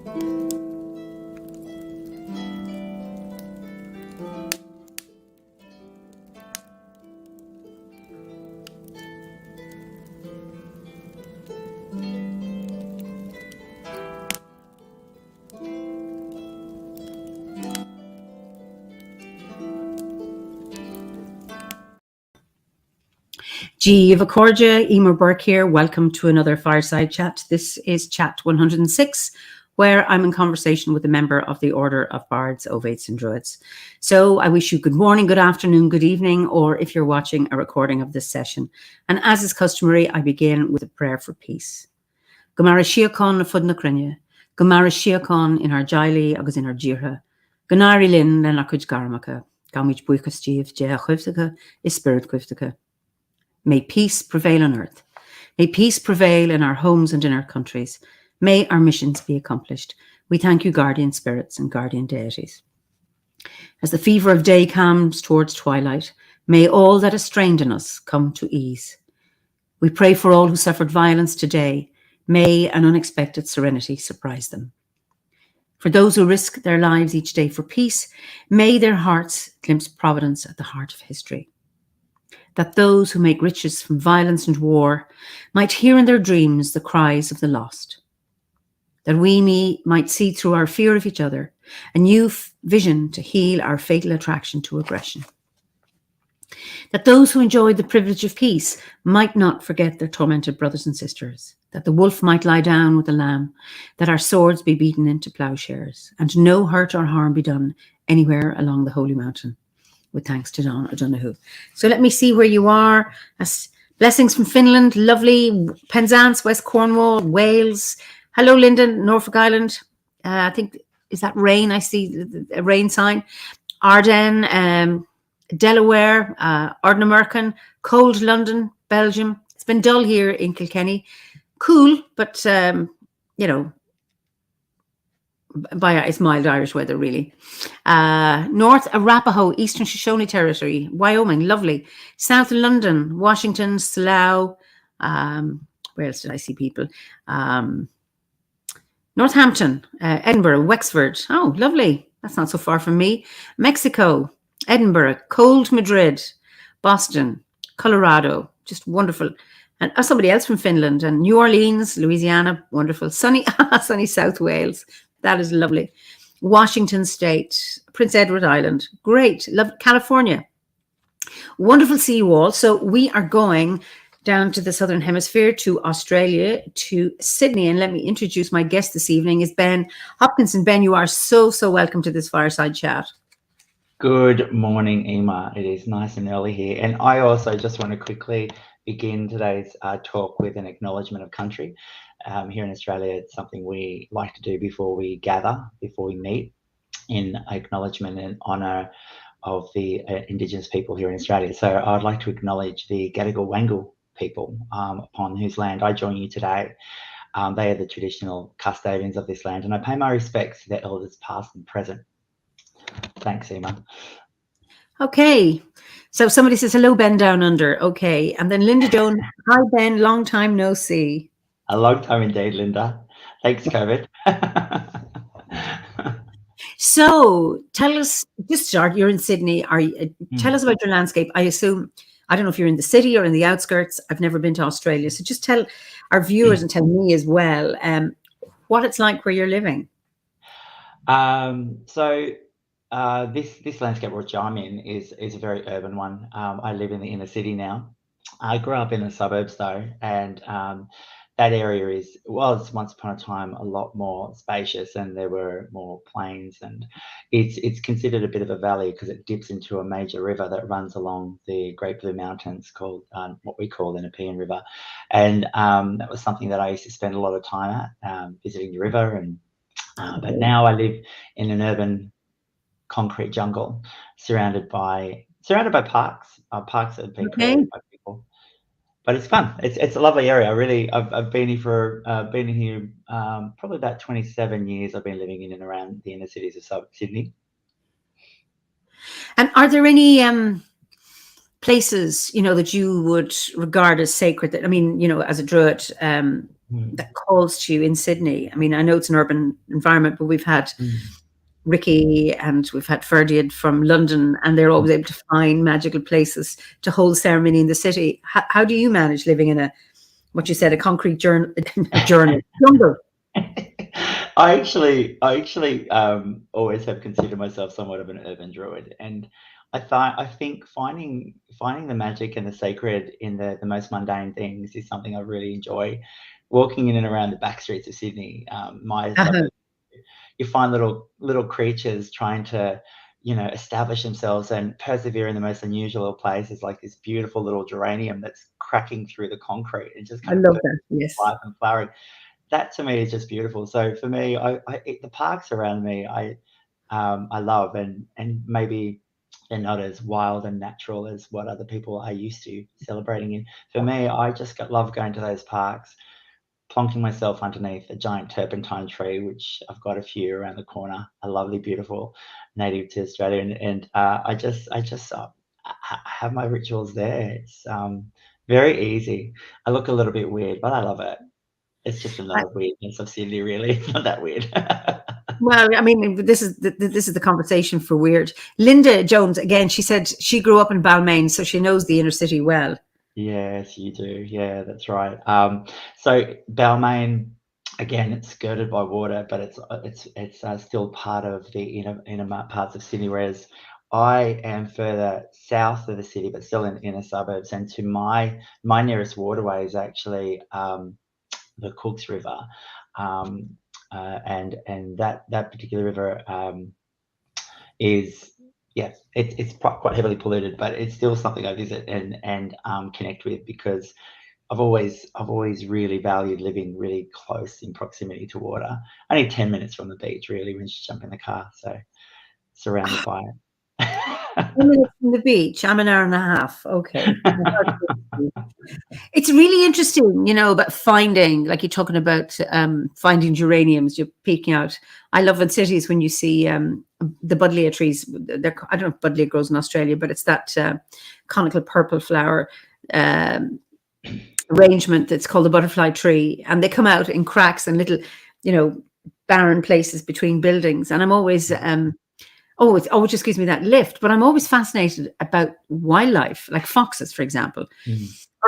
G. Vacorja, Eimear Burke here. Welcome to another Fireside Chat. This is Chat 106, where I'm in conversation with a member of the Order of Bards, Ovates and Druids. So I wish you good morning, good afternoon, good evening, or if you're watching a recording of this session. And as is customary, I begin with a prayer for peace. Gomara Shiakon na fud na crinne, Gomara Shiakon in our Jaili agus in our Jirha, Gonari Lin na Nakuj Garamaka, Gamich Buika Steve, Jea Chwiftika, is Spirit Chwiftika. May peace prevail on earth. May peace prevail in our homes and in our countries. May our missions be accomplished. We thank you, guardian spirits and guardian deities. As the fever of day comes towards twilight, may all that is strained in us come to ease. We pray for all who suffered violence today. May an unexpected serenity surprise them. For those who risk their lives each day for peace, may their hearts glimpse providence at the heart of history. That those who make riches from violence and war might hear in their dreams the cries of the lost. That we might see through our fear of each other a new vision to heal our fatal attraction to aggression. That those who enjoyed the privilege of peace might not forget their tormented brothers and sisters. That the wolf might lie down with the lamb. That our swords be beaten into plowshares. And no hurt or harm be done anywhere along the holy mountain. With thanks to Don O'Donoghue. So let me see where you are. Blessings from Finland, lovely. Penzance, West Cornwall, Wales. Hello, Lyndon, Norfolk Island. I think, is that rain? I see the rain sign. Ardennes, Delaware, Ardnamurchan, cold London, Belgium. It's been dull here in Kilkenny. Cool, but, it's mild Irish weather, really. North Arapaho, Eastern Shoshone Territory, Wyoming, lovely. South London, Washington, Slough. Where else did I see people? Northampton, Edinburgh, Wexford. Oh, lovely. That's not so far from me. Mexico, Edinburgh, cold Madrid, Boston, Colorado. Just wonderful. And somebody else from Finland. And New Orleans, Louisiana, wonderful. Sunny South Wales. That is lovely. Washington State, Prince Edward Island. Great. Love California. Wonderful to see you all. So we are going down to the Southern Hemisphere, to Australia, to Sydney. And let me introduce my guest this evening is Ben Hopkinson. Ben, you are so welcome to this Fireside Chat. Good morning, Eimear. It is nice and early here. And I also just want to quickly begin today's talk with an acknowledgement of country. Here in Australia, it's something we like to do before we gather, before we meet, in acknowledgement and honour of the Indigenous people here in Australia. So I'd like to acknowledge the Gadigal Wangal people upon whose land I join you today. They are the traditional custodians of this land, and I pay my respects to their elders past and present. Thanks, Eimear. Okay. So somebody says, hello, Ben down under. Okay. And then Linda Jones, hi, Ben, long time no see. A long time indeed, Linda. Thanks, COVID. So tell us, just start, you're in Sydney. Tell us about your landscape. I assume, I don't know if you're in the city or in the outskirts. I've never been to Australia. So just tell our viewers and tell me as well what it's like where you're living. This landscape which I'm in is a very urban one. I live in the inner city now. I grew up in the suburbs though, and that area it's once upon a time a lot more spacious, and there were more plains, and it's considered a bit of a valley because it dips into a major river that runs along the Great Blue Mountains called what we call the Nepean River, and that was something that I used to spend a lot of time at, visiting the river, and but now I live in an urban concrete jungle surrounded by parks that have been created by people. But it's fun. It's a lovely area. I've been here probably about 27 years. I've been living in and around the inner cities of Sydney. And are there any places that you would regard as sacred? That, I mean, as a Druid, that calls to you in Sydney? I mean, I know it's an urban environment, but we've had Ricky and we've had Ferdiad from London, and they're always able to find magical places to hold ceremony in the city. How do you manage living in what you said, a concrete jungle? I actually always have considered myself somewhat of an urban druid, and I think finding the magic and the sacred in the most mundane things is something I really enjoy. Walking in and around the back streets of Sydney, my suburb, you find little creatures trying to, establish themselves and persevere in the most unusual of places, like this beautiful little geranium that's cracking through the concrete and just I kind of love that. Yes. life and flowering. That to me is just beautiful. So for me, the parks around me, I love, and maybe they're not as wild and natural as what other people are used to celebrating in. For me, I just love going to those parks, plonking myself underneath a giant turpentine tree, which I've got a few around the corner, a lovely, beautiful native to Australia, and I just have my rituals there. It's very easy. I look a little bit weird, but I love it. It's just another weirdness of Sydney, really. It's not that weird. Well, I mean, this is the conversation for weird. Linda Jones, again, she said she grew up in Balmain, so she knows the inner city well. Yes, you do. Yeah, that's right. So Balmain, again, it's skirted by water, but it's still part of the inner parts of Sydney. Whereas I am further south of the city, but still in inner suburbs. And to my nearest waterway is actually the Cooks River, and that particular river is, yeah, it's quite heavily polluted, but it's still something I visit and connect with, because I've always really valued living really close in proximity to water. Only 10 minutes from the beach, really, when you jump in the car, so surrounded by it. 10 minutes from the beach. I'm an hour and a half. Okay. It's really interesting, about finding, like you're talking about finding geraniums, you're peeking out. I love in cities when you see the buddleia trees. I don't know if buddleia grows in Australia, but it's that conical purple flower arrangement that's called the butterfly tree. And they come out in cracks and little, barren places between buildings. And I'm always... it just gives me that lift. But I'm always fascinated about wildlife, like foxes, for example.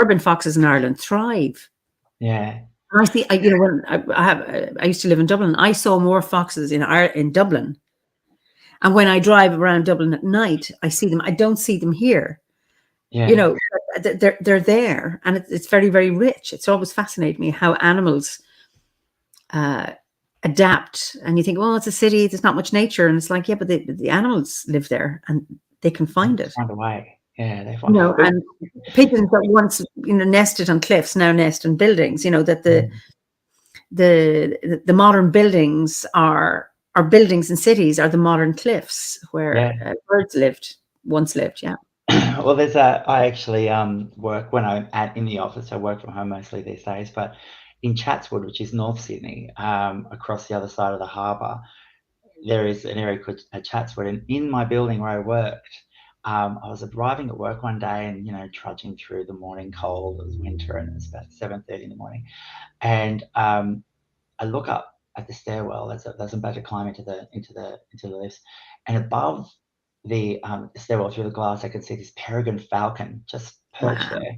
Urban foxes in Ireland thrive. Yeah. And I see, when I used to live in Dublin, I saw more foxes in Dublin. And when I drive around Dublin at night, I see them. I don't see them here. Yeah. They're there, and it's very, very rich. It's always fascinated me how animals adapt. And you think, well, it's a city, there's not much nature, and it's like, yeah, but the animals live there and they can find it. Find a way. Yeah, they find. And pigeons that once nested on cliffs now nest in buildings. That the modern buildings are buildings in cities are the modern cliffs where birds once lived. Yeah. Well, I actually work when I'm in the office. I work from home mostly these days, but in Chatswood, which is North Sydney, across the other side of the harbour, there is an area called Chatswood. And in my building where I worked, I was arriving at work one day and, trudging through the morning cold. It was winter and it was about 7:30 in the morning. And I look up at the stairwell as I'm about to climb into the lifts, and above the stairwell through the glass, I could see this peregrine falcon just perched there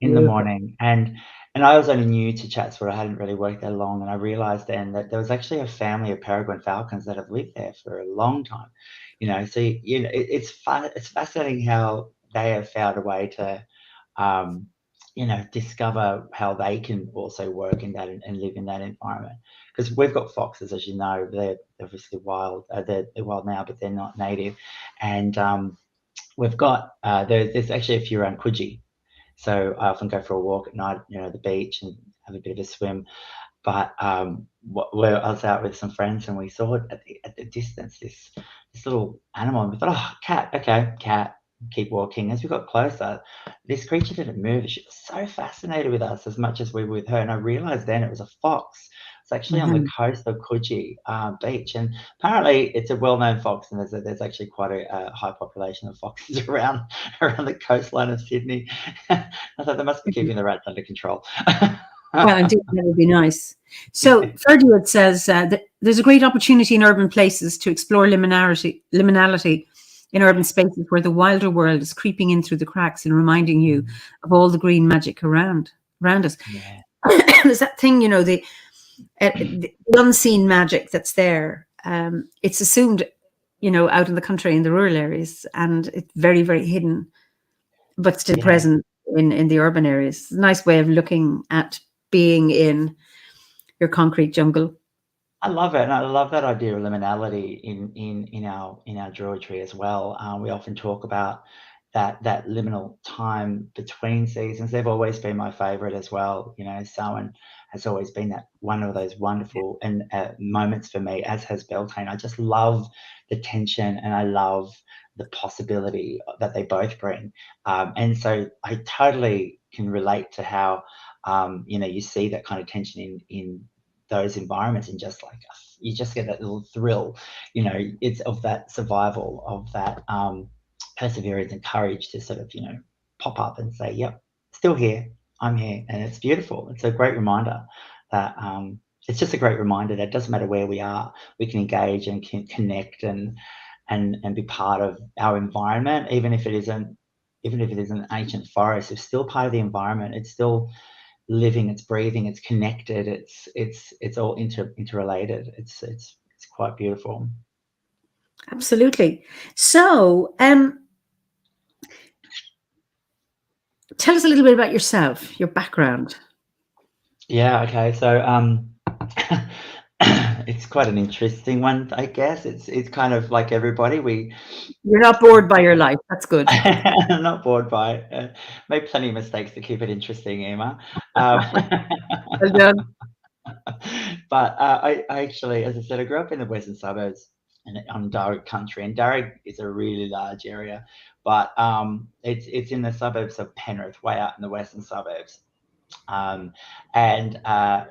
in the morning. And I was only new to Chatswood. I hadn't really worked there long, and I realised then that there was actually a family of peregrine falcons that have lived there for a long time. So it's fascinating how they have found a way to discover how they can also work in that and live in that environment. Because we've got foxes, as you know, they're obviously wild. They're wild now, but they're not native. And we've got there's actually a few around Coogee. So I often go for a walk at night, the beach, and have a bit of a swim. But I was out with some friends, and we saw it at the distance, this little animal, and we thought, oh, cat, okay, cat. Keep walking. As we got closer, this creature didn't move. She was so fascinated with us as much as we were with her. And I realised then it was a fox. It's actually on the coast of Coogee beach, and apparently it's a well-known fox. And there's actually quite a high population of foxes around the coastline of Sydney. I thought they must be keeping the rats under control. Well, indeed, that would be nice. So, Ferdiad says that there's a great opportunity in urban places to explore liminality in urban spaces where the wilder world is creeping in through the cracks and reminding you of all the green magic around us. Yeah. There's that thing, the unseen magic that's there. It's assumed, out in the country in the rural areas, and it's very, very hidden, but still Yeah. present in the urban areas. It's a nice way of looking at being in your concrete jungle. I love it, and I love that idea of liminality in our Druidry as well. We often talk about that liminal time between seasons. They've always been my favourite as well. Samhain has always been that one of those wonderful and moments for me, as has Beltane. I just love the tension, and I love the possibility that they both bring. And so I totally can relate to how you see that kind of tension in those environments, and just like you just get that little thrill, it's of that survival, of that perseverance and courage to sort of pop up and say, yep, still here, I'm here. And it's beautiful. It's a great reminder that it's just a great reminder that it doesn't matter where we are, we can engage and can connect and be part of our environment, even if it isn't ancient forest. It's still part of the environment. It's still living, it's breathing, it's connected, it's all interrelated. It's quite beautiful. Absolutely. So, tell us a little bit about yourself, your background. Yeah. Okay. So it's quite an interesting one, I guess. It's kind of like everybody. You're not bored by your life. That's good. I'm not bored by it. Made plenty of mistakes to keep it interesting, Eimear. Well done. But I actually, as I said, I grew up in the western suburbs and on Darug country, and Darug is a really large area, but it's in the suburbs of Penrith, way out in the western suburbs. And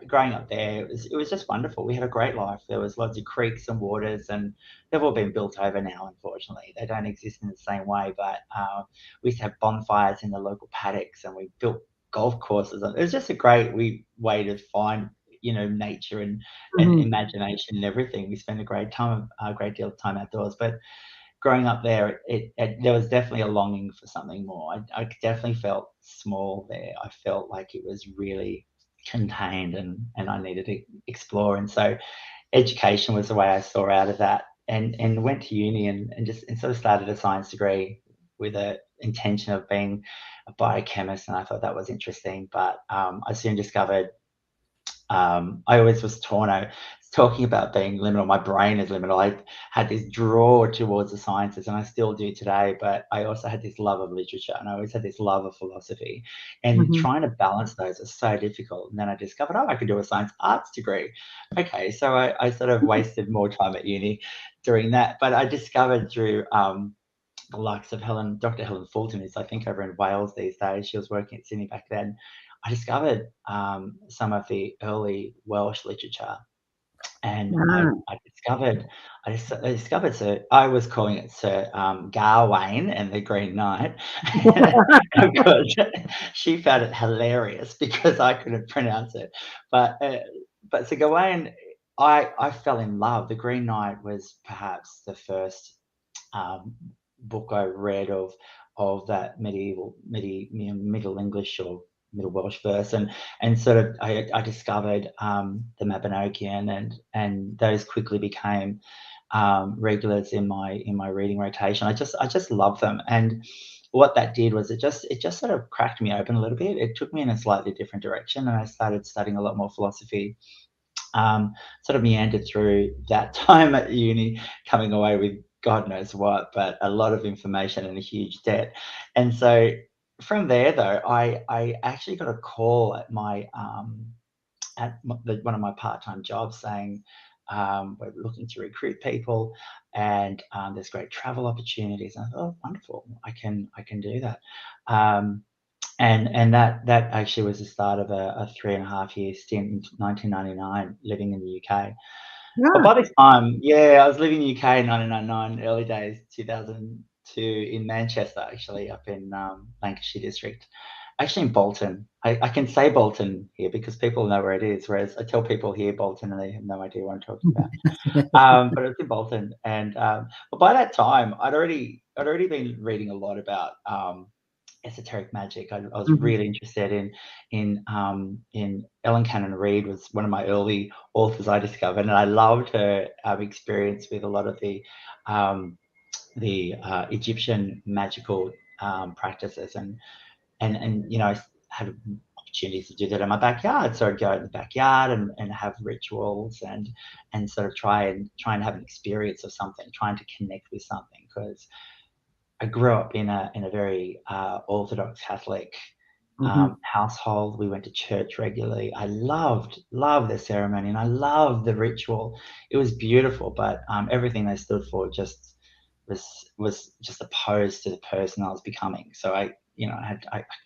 growing up there, it was just wonderful. We had a great life. There was lots of creeks and waters, and they've all been built over now. Unfortunately, they don't exist in the same way. But we used to have bonfires in the local paddocks, and we built golf courses. It was just a great way to find nature and imagination and everything. We spent a great deal of time outdoors. But growing up there, there was definitely a longing for something more. I definitely felt small there. I felt like it was really contained, and I needed to explore. And so education was the way I saw out of that, and went to uni and sort of started a science degree with a intention of being a biochemist, and I thought that was interesting. But I soon discovered I always was torn. I was talking about being liminal. My brain is liminal. I had this draw towards the sciences, and I still do today. But I also had this love of literature, and I always had this love of philosophy. And trying to balance those is so difficult. And then I discovered, I could do a science arts degree. Okay, so I sort of wasted more time at uni doing that. But I discovered through the likes of Dr. Helen Fulton, who's I think over in Wales these days. She was working at Sydney back then. I discovered some of the early Welsh literature, and I discovered Sir. I was calling it Sir Gawain and the Green Knight. Of course, she found it hilarious because I couldn't pronounce it. But Sir Gawain, I fell in love. The Green Knight was perhaps the first book I read of that Middle English or Middle Welsh verse, and sort of I discovered the Mabinogion, and those quickly became regulars in my reading rotation. I just love them, and what that did was it just sort of cracked me open a little bit. It took me in a slightly different direction, and I started studying a lot more philosophy. Sort of meandered through that time at uni, coming away with God knows what, but a lot of information and a huge debt. And so from there, though, I actually got a call at one of my part-time jobs saying, we're looking to recruit people, and there's great travel opportunities. And I thought, oh, wonderful, I can do that. And that actually was the start of a 3.5 year stint in 1999 living in the UK. But by this time, I was living in the UK in 1999, early days, 2002, in Manchester, actually, up in Lancashire district. actually in Bolton. I can say Bolton here because people know where it is, whereas I tell people here Bolton and they have no idea what I'm talking about. But it's in Bolton, and but by that time, I'd already been reading a lot about esoteric magic. I was really interested in Ellen Cannon Reed was one of my early authors I discovered, and I loved her experience with a lot of the Egyptian magical practices, and I had opportunities to do that in my backyard. So I'd go in the backyard and have rituals and sort of try and have an experience of something, trying to connect with something, because I grew up in a very Orthodox Catholic household. We went to church regularly. I loved the ceremony and I loved the ritual. It was beautiful, but everything they stood for just was just opposed to the person I was becoming. So I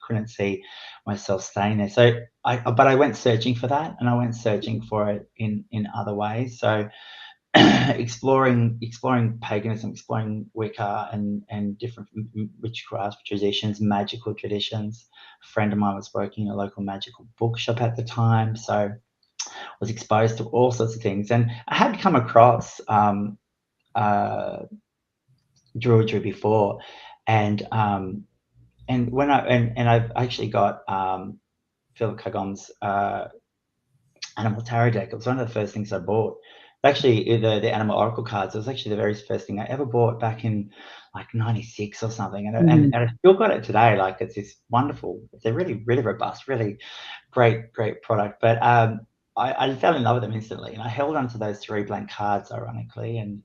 couldn't see myself staying there. So but I went searching for that, and I went searching for it in other ways. So exploring paganism, exploring Wicca and different witchcraft traditions, magical traditions. A friend of mine was working in a local magical bookshop at the time, so was exposed to all sorts of things. And I had come across Druidry before, and when I've actually got Philip Kagon's Animal Tarot deck. It was one of the first things I bought. Actually, the Animal Oracle cards. It was actually the very first thing I ever bought back in like '96 or something, and I still got it today. Like, it's this wonderful. It's a really robust, really great product. But I fell in love with them instantly, and I held onto those 3 blank cards, ironically, and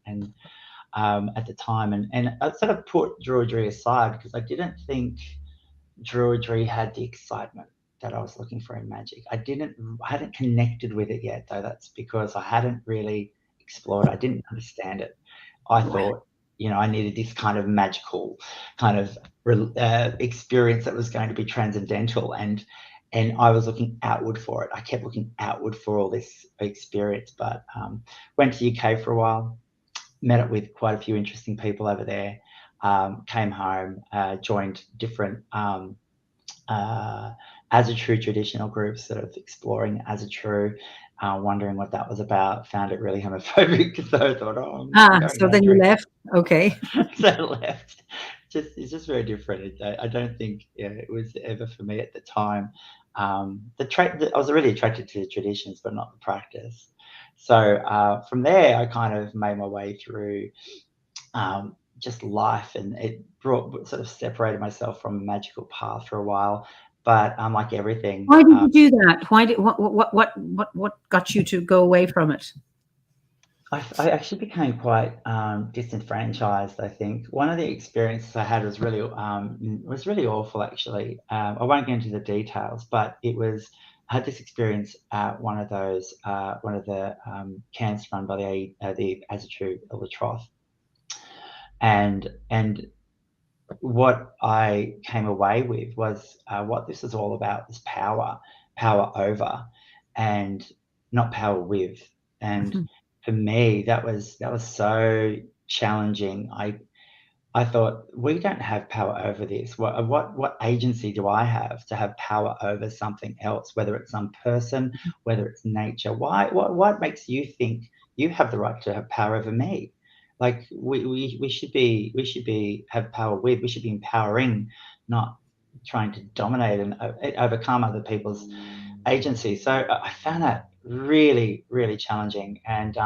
at the time, and I sort of put Druidry aside because I didn't think Druidry had the excitement that I was looking for in magic. I hadn't connected with it yet, though. That's because I hadn't really explored. I didn't understand it. I thought, I needed this kind of magical kind of experience that was going to be transcendental, and I was looking outward for it. I kept looking outward for all this experience, but went to the UK for a while, met up with quite a few interesting people over there, came home, joined different as a true traditional groups, sort of exploring as a true, wondering what that was about. Found it really homophobic, so I thought, so then you left. Okay. So I left. It's just very different. I don't think it was ever for me at the time. I was really attracted to the traditions, but not the practice. So from there, I kind of made my way through just life, and it sort of separated myself from a magical path for a while. But like everything, why did you do that? Why did what got you to go away from it? I actually became quite disenfranchised. I think one of the experiences I had was really awful. Actually, I won't get into the details, but I had this experience at one of the camps run by the Azatrue Elder Troth, and what I came away with was what this is all about: is power over, and not power with. And for me, that was so challenging. I thought, we don't have power over this. What agency do I have to have power over something else? Whether it's some person, whether it's nature. What makes you think you have the right to have power over me? Like, we should have power with. We should be empowering, not trying to dominate and overcome other people's agency. So I found that really challenging, and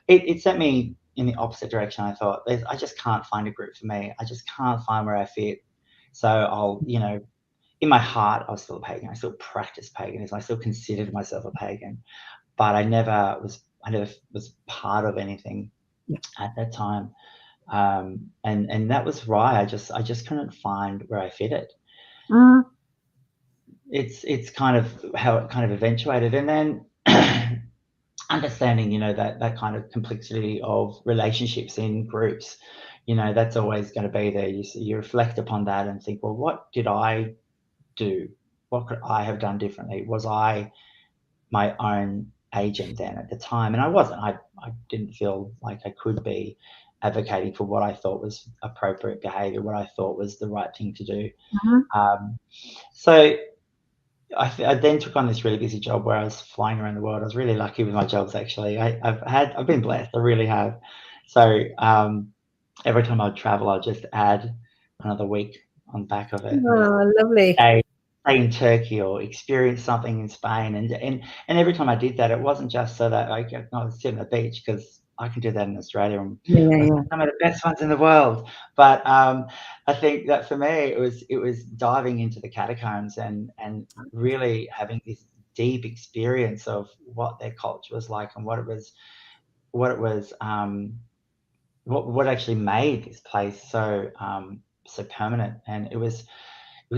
it sent me in the opposite direction. I thought, I just can't find a group for me. I just can't find where I fit. So I'll, in my heart, I was still a pagan. I still practiced paganism. I still considered myself a pagan, but I never was part of anything at that time. And that was why I just couldn't find where I fitted. It's kind of how it kind of eventuated. And then understanding, that kind of complexity of relationships in groups, that's always going to be there. You reflect upon that and think, well, what did I do? What could I have done differently? Was I my own agent then at the time? And I wasn't. I didn't feel like I could be. advocating for what I thought was appropriate behaviour, what I thought was the right thing to do. Mhm. So I then took on this really busy job where I was flying around the world. I was really lucky with my jobs, actually. I've been blessed. I really have. So every time I'd travel, I'd just add another week on the back of it, and just Oh, lovely. stay in Turkey or experience something in Spain. And every time I did that, it wasn't just so that I could sit on the beach, because I can do that in Australia, and Yeah, we've yeah. got some of the best ones in the world. But I think that for me, it was diving into the catacombs and really having this deep experience of what their culture was like, and what actually made this place so permanent. And it's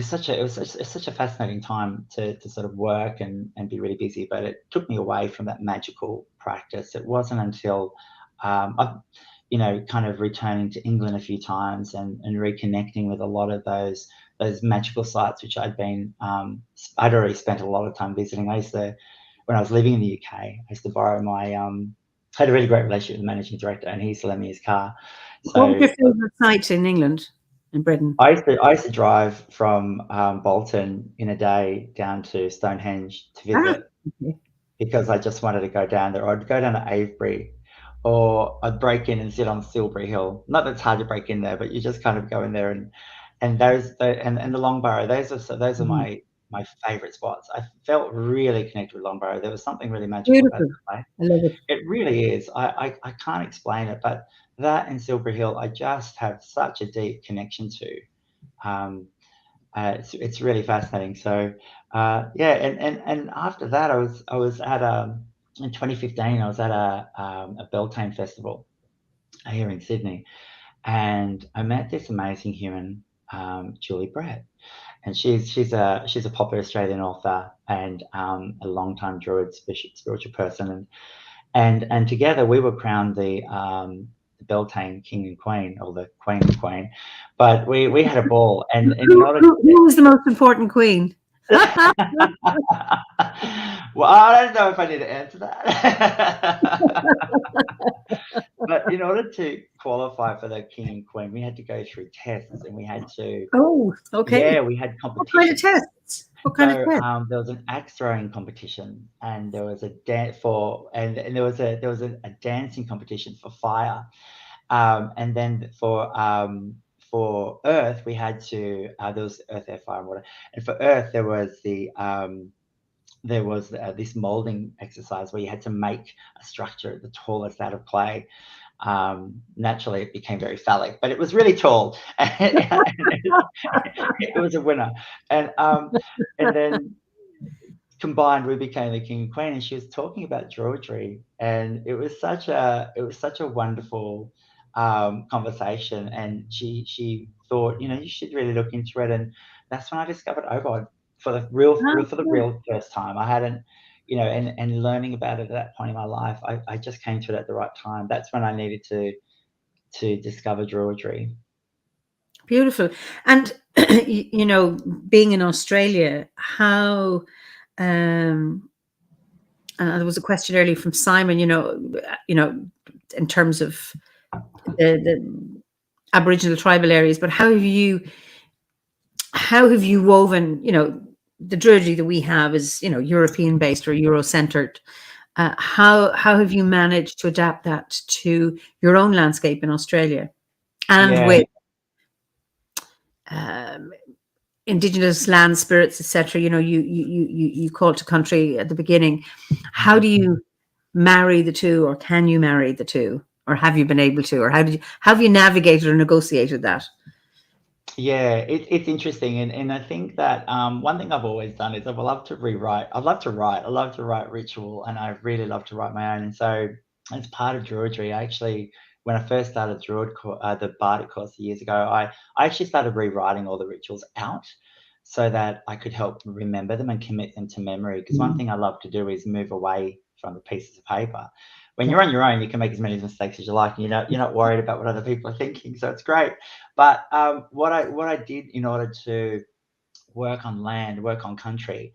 such a fascinating time to sort of work and be really busy, but it took me away from that magical practice. It wasn't until I've, kind of returning to England a few times and reconnecting with a lot of those magical sites which I'd already spent a lot of time visiting. When I was living in the UK, I used to borrow I had a really great relationship with the managing director, and he used to lend me his car. What was So your favourite site in England, in Britain? I used to drive from Bolton in a day down to Stonehenge to Ah, visit, okay. because I just wanted to go down there. Or I'd go down to Avebury, or I'd break in and sit on Silbury Hill. Not that it's hard to break in there, but you just kind of go in there, and and the Long Barrow. Those are Mhm. my favourite spots. I felt really connected with Long Barrow. There was something really magical about Beautiful. the place. I love it. It really is. I can't explain it, but that and Silbury Hill, I just have such a deep connection to. Um, it's really fascinating. So yeah, and after that, I was at in 2015. I was at a Beltane festival here in Sydney, and I met this amazing human, Julie Brett, and she's a popular Australian author, and a long-time Druid spiritual person, and together we were crowned the Beltane King and Queen, or the Queen and Queen. But we had a ball, and in order Who was the most important queen? well, I don't know if I need to answer that. But in order to qualify for the King and Queen, we had to go through tests, and we had to, Oh, okay. yeah, we had What kind of competitions. tests? What kind of So tests? there was an axe throwing competition, and there was a dance for, and there was a dancing competition for fire, and then for earth we had to there was earth, air, fire, and water, and for earth there was this molding exercise where you had to make a structure the tallest out of clay. Naturally, it became very phallic, but it was really tall, and it was a winner. And then combined, we became the king and queen. And she was talking about Georgery, and it was such a wonderful conversation. And she thought, you should really look into it. And that's when I discovered OBOD for the Ah, good. real first time. I hadn't, and learning about it at that point in my life, I just came to it at the right time. That's when I needed to discover Georgery. Beautiful. And being in Australia, how um and there was a question earlier from Simon, in terms of the Aboriginal tribal areas, but how have you woven, the Druidry that we have is, European based or Euro-centered. How have you managed to adapt that to your own landscape in Australia and Yeah, with um, Indigenous land spirits, etc.? You called to country at the beginning. How do you marry the two, or can you marry the two, or have you been able to, or how have you navigated or negotiated that? yeah, it's interesting, and I think that one thing I've always done is I've loved to rewrite. I love to write. I love to write ritual, and I really love to write my own. And so, as part of Druidry, when I first started the Bardic course years ago, I actually started rewriting all the rituals out so that I could help remember them and commit them to memory. Because one Mm, thing I love to do is move away from the pieces of paper. When yeah. you're on your own, you can make as many mistakes as you like, and you're not worried about what other people are thinking. So it's great. But what I did in order to work on land, work on country,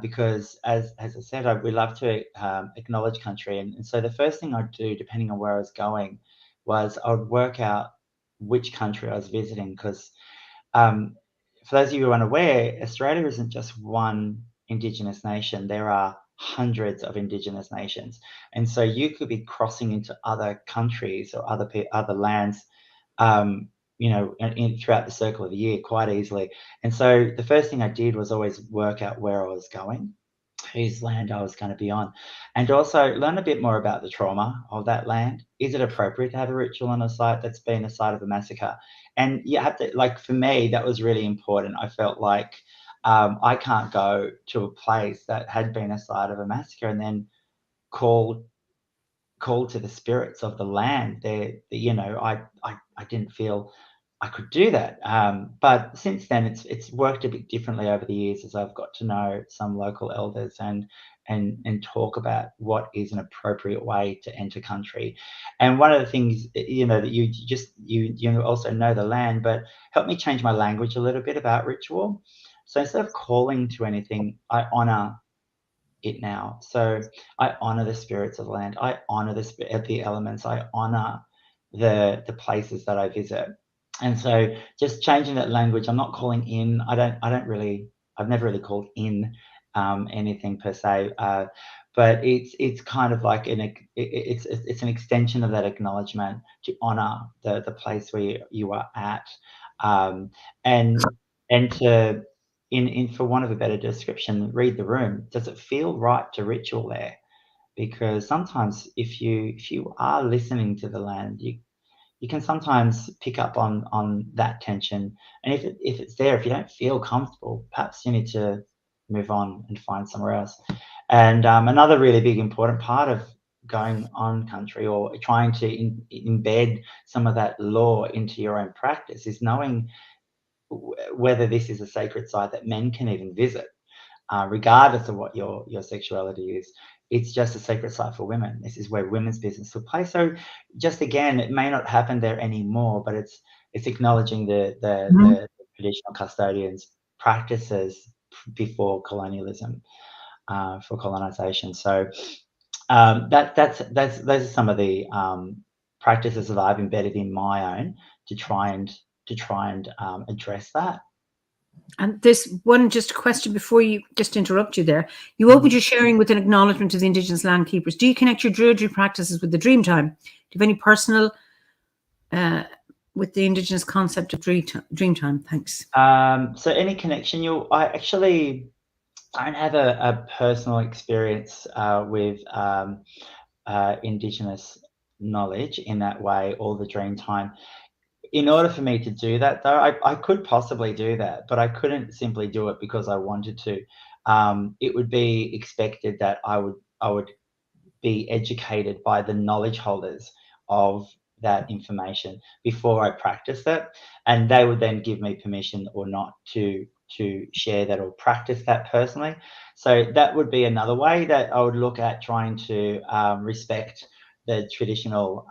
because as I said, we love to acknowledge country, and so the first thing I'd do, depending on where I was going, was I would work out which country I was visiting, because for those of you who are unaware, Australia isn't just one Indigenous nation. There are hundreds of Indigenous nations, and so you could be crossing into other countries or other lands, throughout the circle of the year quite easily. And so the first thing I did was always work out where I was going, whose land I was going to be on, and also learn a bit more about the trauma of that land. Is it appropriate to have a ritual on a site that's been a site of a massacre? And you have to, like, for me, that was really important. I felt like I can't go to a place that had been a site of a massacre and then call to the spirits of the land. I didn't feel I could do that. But since then, it's worked a bit differently over the years as I've got to know some local elders and talk about what is an appropriate way to enter country. And one of the things, that you also know the land, but helped me change my language a little bit about ritual. So instead of calling to anything, I honor it now. So I honor the spirits of the land. I honor the elements. I honor the places that I visit. And so just changing that language, I'm not calling in. I've never really called in anything per se. But it's kind of like it's an extension of that acknowledgement to honor the place where you are at, um, and to, in for want of a better description, read the room. Does it feel right to ritual there? Because sometimes if you are listening to the land, you can sometimes pick up on that tension. And if it's there, if you don't feel comfortable, perhaps you need to move on and find somewhere else. And another really big important part of going on country, or trying to embed some of that law into your own practice, is knowing whether this is a sacred site that men can even visit, regardless of what your sexuality is. It's just a sacred site for women. This is where women's business will play. So, just again, it may not happen there anymore, but it's acknowledging the traditional custodians' practices before colonialism, for colonization. So that's those are some of the practices that I've embedded in my own to try and address that. And this one, just a question before you, just to interrupt you there. You opened your sharing with an acknowledgement of the Indigenous land keepers. Do you connect your Druidry practices with the dream time? Do you have any personal with the Indigenous concept of dream time? Thanks. So any connection, I actually don't have a personal experience with Indigenous knowledge in that way, or the dream time. In order for me to do that, though, I could possibly do that, but I couldn't simply do it because I wanted to. It would be expected that I would be educated by the knowledge holders of that information before I practice it, and they would then give me permission or not to share that or practice that personally. So that would be another way that I would look at trying to respect the traditional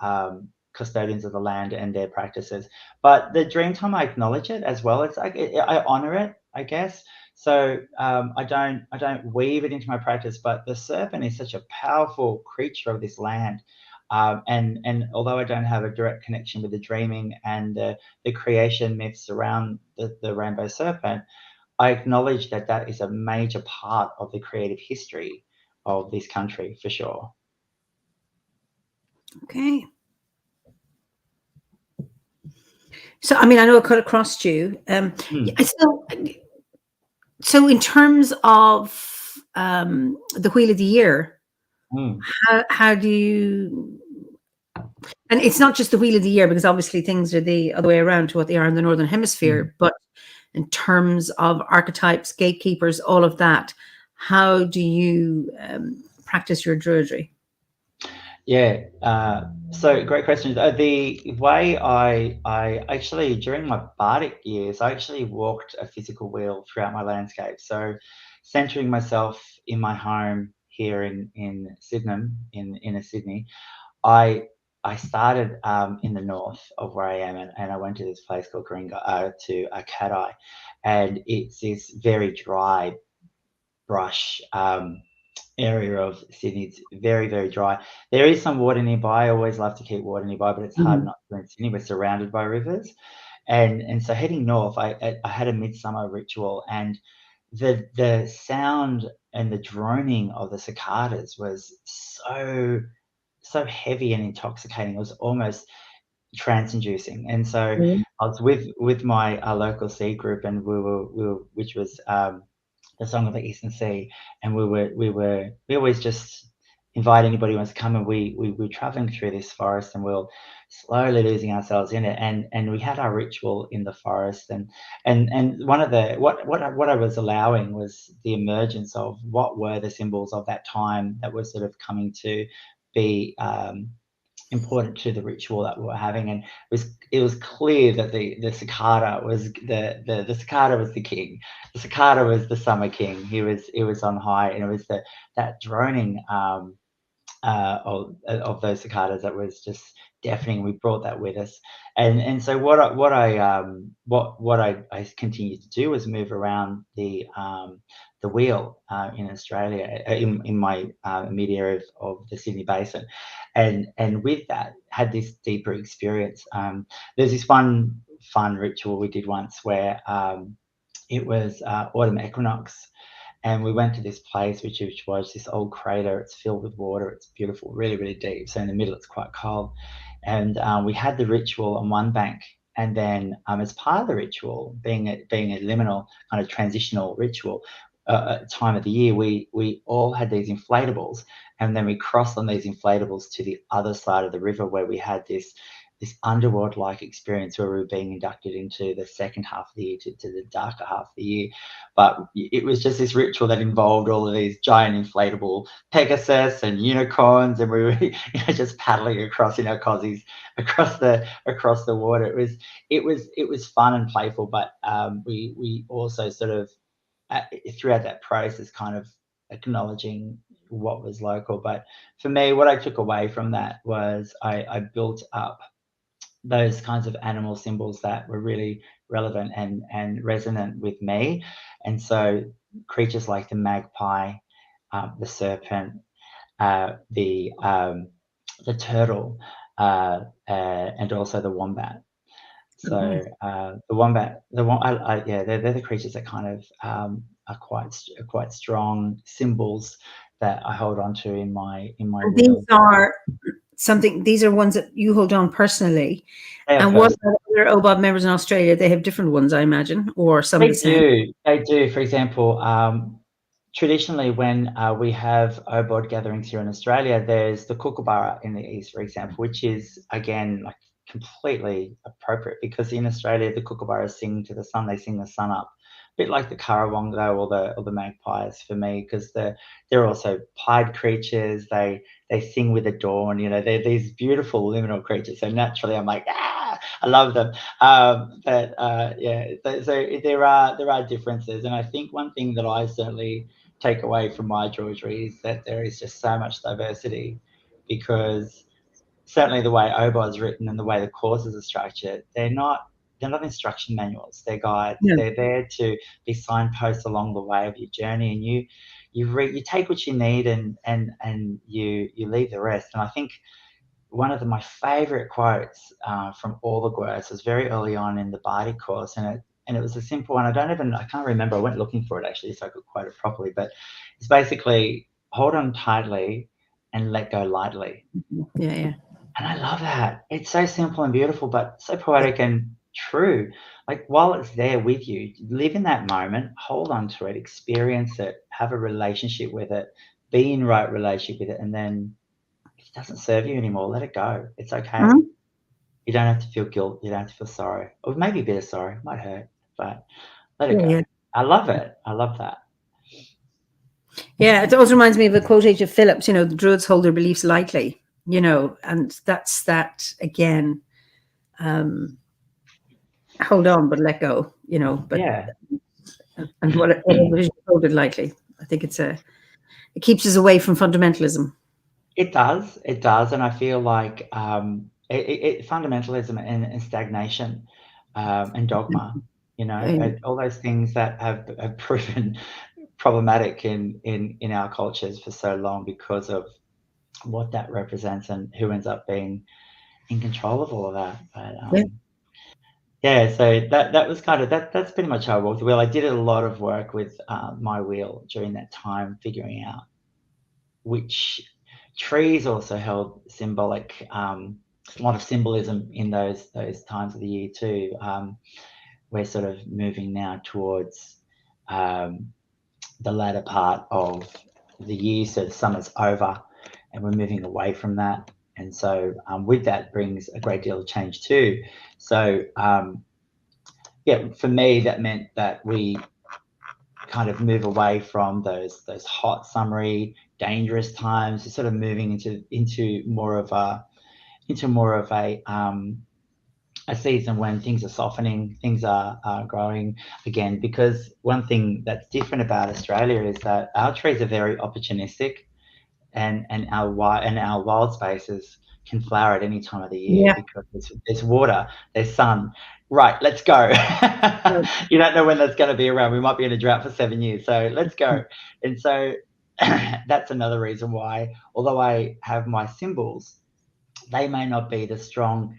custodians of the land and their practices. But the dream time, I acknowledge it as well. It's I honor it, I guess. So I don't weave it into my practice, but the serpent is such a powerful creature of this land. And although I don't have a direct connection with the dreaming and the creation myths around the rainbow serpent, I acknowledge that that is a major part of the creative history of this country, for sure. Okay. So, I mean, I know it cut across you. So in terms of the Wheel of the Year, how do you... And it's not just the Wheel of the Year, because obviously things are the other way around to what they are in the Northern Hemisphere, but in terms of archetypes, gatekeepers, all of that, how do you practice your Druidry? Yeah, so great question. The way I actually, during my bardic years, I actually walked a physical wheel throughout my landscape. So centering myself in my home here in Sydenham, in inner Sydney, I started in the north of where I am, and I went to this place called to Cat Eye, and it's this very dry brush area of Sydney. It's very, very dry. There is some water nearby. I always love to keep water nearby, but it's hard Mhm. not to in Sydney. We're surrounded by rivers. And so heading north, I had a midsummer ritual, and the sound and the droning of the cicadas was so heavy and intoxicating. It was almost trance inducing. And so Mhm. I was with my local sea group, and we were which was the Song of the Eastern Sea, and we always just invite anybody who wants to come, and we were traveling through this forest, and we were slowly losing ourselves in it, and we had our ritual in the forest, and one of the what I was allowing was the emergence of what were the symbols of that time that were sort of coming to be important to the ritual that we were having. And it was clear that the cicada was the cicada was the king. The cicada was the summer king. He was on high, and it was that droning of those cicadas that was just deafening. We brought that with us, and so what I continued to do was move around the wheel in Australia, in my immediate area of the Sydney Basin, and with that had this deeper experience. There's this one fun ritual we did once where it was autumn equinox, and we went to this place which was this old crater. It's filled with water. It's beautiful, really, really deep. So in the middle, it's quite cold. And we had the ritual on one bank, and then as part of the ritual, being a liminal kind of transitional ritual, time of the year, we all had these inflatables, and then we crossed on these inflatables to the other side of the river, where we had this underworld-like experience where we were being inducted into the second half of the year, to the darker half of the year. But it was just this ritual that involved all of these giant inflatable Pegasus and unicorns, and we were just paddling across in our cozies across the water. It was fun and playful, but we also sort of throughout that process kind of acknowledging what was local. But for me, what I took away from that was I built up those kinds of animal symbols that were really relevant and resonant with me. And so creatures like the magpie, the serpent, the turtle, and also the wombat. So Okay. yeah, they're the creatures that kind of are quite strong symbols that I hold on to in my And these wheel. are these are ones that you hold on personally. They are And what first. about other OBOB members in Australia? They have different ones, I imagine, or some of the They same. do. They do. For example, traditionally, when we have OBOD gatherings here in Australia, there's the Kookaburra in the east, for example, which is again like completely appropriate, because in Australia the Kookaburras sing to the sun. They sing the sun up, a bit like the Currawongo or the magpies for me, because they're also pied creatures. They sing with the dawn. They're these beautiful liminal creatures. So naturally, I'm like, I love them. But yeah, so there are differences, and I think one thing that I certainly take away from my Georgery is that there is just so much diversity, because certainly the way OBO is written and the way the courses are structured, they're not instruction manuals, they're guides. Yeah. They're there to be signposts along the way of your journey, and you take what you need, and you leave the rest. And I think one of my favorite quotes from all the quotes was very early on in the Bardi course, and it was a simple one. I can't remember. I went looking for it actually so I could quote it properly, but it's basically hold on tightly and let go lightly. Yeah, yeah. And I love that. It's so simple and beautiful, but so Yeah. poetic and true. Like while it's there with you, live in that moment, hold on to it, experience it, have a relationship with it, be in right relationship with it, and then if it doesn't serve you anymore, let it go. It's okay. Mhm. You don't have to feel guilt. You don't have to feel sorrow, or maybe a bit of sorrow. It might hurt, but let it Yeah, go. yeah. I love it. I love that. Yeah, it also reminds me of a quote H.F. Phillips, the Druids hold their beliefs lightly, and that's that again. Um, hold on, but let go, but Yeah, and whatever it is, you hold it lightly. I think it keeps us away from fundamentalism. it does. It does, and I feel like fundamentalism and stagnation and dogma. Yeah. All those things that have proven problematic in our cultures for so long because of what that represents and who ends up being in control of all of that. But Yeah. yeah, so that was kind of that's pretty much how I walked the wheel. I did a lot of work with my wheel during that time, figuring out which trees also held symbolic, a lot of symbolism in those times of the year too. We're sort of moving now towards the latter part of the year, so the summer's over, and we're moving away from that. And so with that brings a great deal of change too. So yeah, for me, that meant that we kind of move away from those hot, summery, dangerous times, to sort of moving into more of a season when things are softening, things are growing again. Because one thing that's different about Australia is that our trees are very opportunistic, and our wild spaces can flower at any time of the year Yeah. because there's water, there's sun. Right, let's go. You don't know when that's going to be around. We might be in a drought for 7 years, so let's go. And so that's another reason why, although I have my symbols, they may not be the strong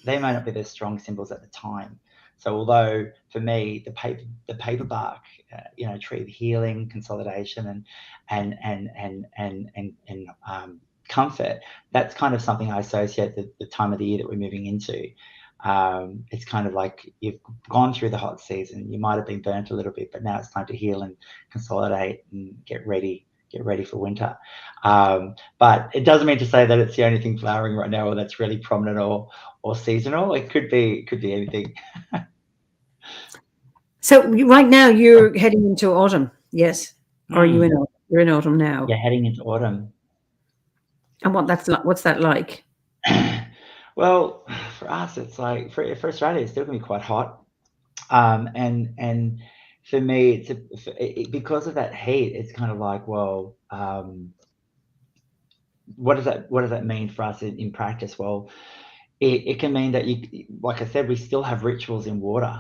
symbols at the time. So although for me the paper bark, tree of healing, consolidation, and comfort, that's kind of something I associate the time of the year that we're moving into. It's kind of like you've gone through the hot season, you might have been burnt a little bit, but now it's time to heal and consolidate and get ready for winter. But it doesn't mean to say that it's the only thing flowering right now, or that's really prominent or seasonal. It could be anything. So right now you're heading into autumn, yes? Or are you in autumn? You're in autumn now. Yeah, heading into autumn. And what's that like? Well, for us, it's like for Australia, it's still gonna be quite hot. And for me, because of that heat, it's kind of like, well, what does that mean for us in practice? Well, it can mean that like I said, we still have rituals in water,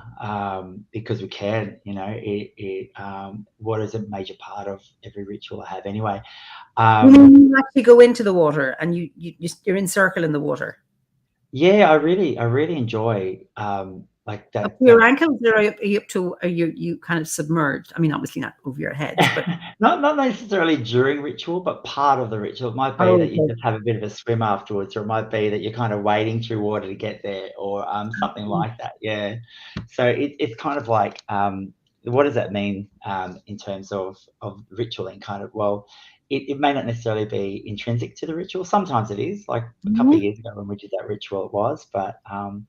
because we can. Water is a major part of every ritual I have anyway. You actually go into the water and you're encircling the water. Yeah, I really enjoy like that. Up to your ankles, or are you kind of submerged? I mean, obviously not over your head, but not necessarily during ritual, but part of the ritual. It might be that you just have a bit of a swim afterwards, or it might be that you're kind of wading through water to get there, or something like that. Yeah. So it's kind of like, what does that mean in terms of ritualing? Kind of, well, it may not necessarily be intrinsic to the ritual. Sometimes it is. Like a couple of years ago when we did that ritual, it was. But all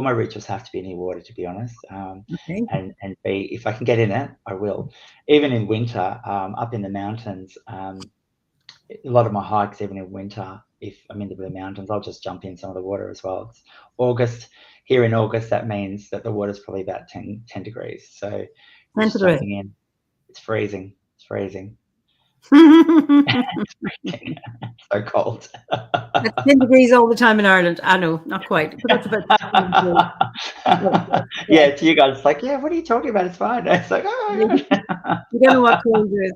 my rituals have to be near water, to be honest. okay. And B, if I can get in it, I will. Even in winter, up in the mountains, a lot of my hikes, even in winter, if I'm in the Blue Mountains, I'll just jump in some of the water as well. It's August. Here in August, that means that the water's probably about 10 degrees. So just jumping in. It's freezing. It's freezing. It's freezing. It's so cold. That's 10 degrees all the time in Ireland. I know, not quite, but that's about 10 yeah, to you guys, it's like, yeah, what are you talking about? It's fine. It's like, oh my God. You don't know what cold is.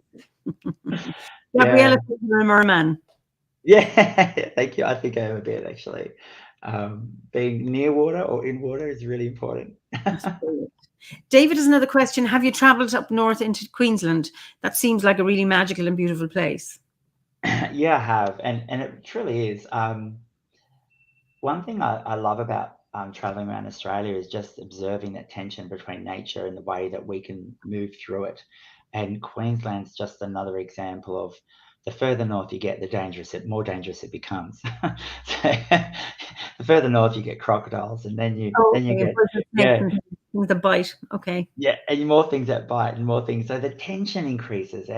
Gabriella, you're a merman. Yeah, thank you. I think I am a bit, actually. Being near water or in water is really important. David has another question. Have you travelled up north into Queensland? That seems like a really magical and beautiful place. Yeah, I have, and it truly is. One thing I love about traveling around Australia is just observing that tension between nature and the way that we can move through it. And Queensland's just another example of, the further north you get, the more dangerous it becomes. So, the further north you get crocodiles, and then you get the bite. Okay. Yeah, and more things that bite, and more things. So the tension increases,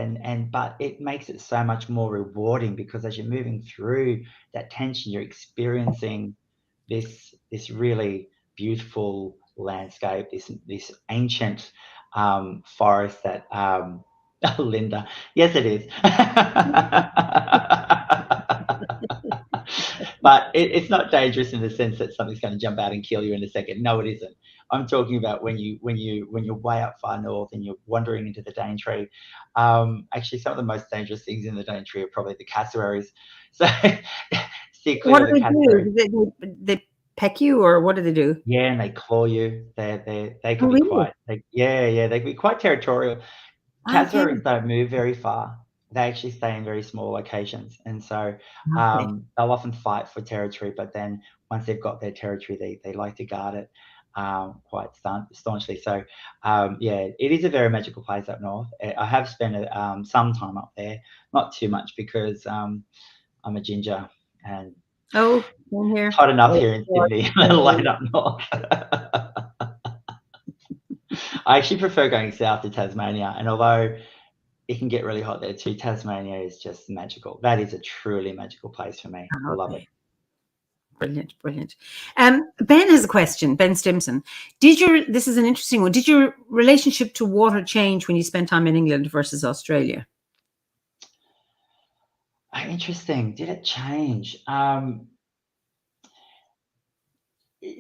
but it makes it so much more rewarding, because as you're moving through that tension, you're experiencing this really beautiful landscape, this ancient forest that Linda. Yes, it is. But it's not dangerous in the sense that something's going to jump out and kill you in a second. No, it isn't. I'm talking about when you're way up far north and you're wandering into the Daintree. Actually, some of the most dangerous things in the Daintree are probably the cassowaries. So steer What clear of do the they cassowaries. do? They peck you, or what do they do? Yeah, and they claw you. They Oh, can be really? quite. They can be quite territorial. Okay. Cassowaries don't move very far. They actually stay in very small locations, and so Okay. they'll often fight for territory. But then once they've got their territory, they like to guard it quite staunchly. So yeah, it is a very magical place up north. I have spent some time up there, not too much because I'm a ginger and Oh, in it's here. hot enough Oh, here in God. Sydney, let alone up north. I actually prefer going south to Tasmania, and although it can get really hot there too, Tasmania is just magical. That is a truly magical place for me. I love it. Okay. Brilliant, brilliant. Ben has a question. Ben Stimson, this is an interesting one. Did your relationship to water change when you spent time in England versus Australia? Interesting. Did it change?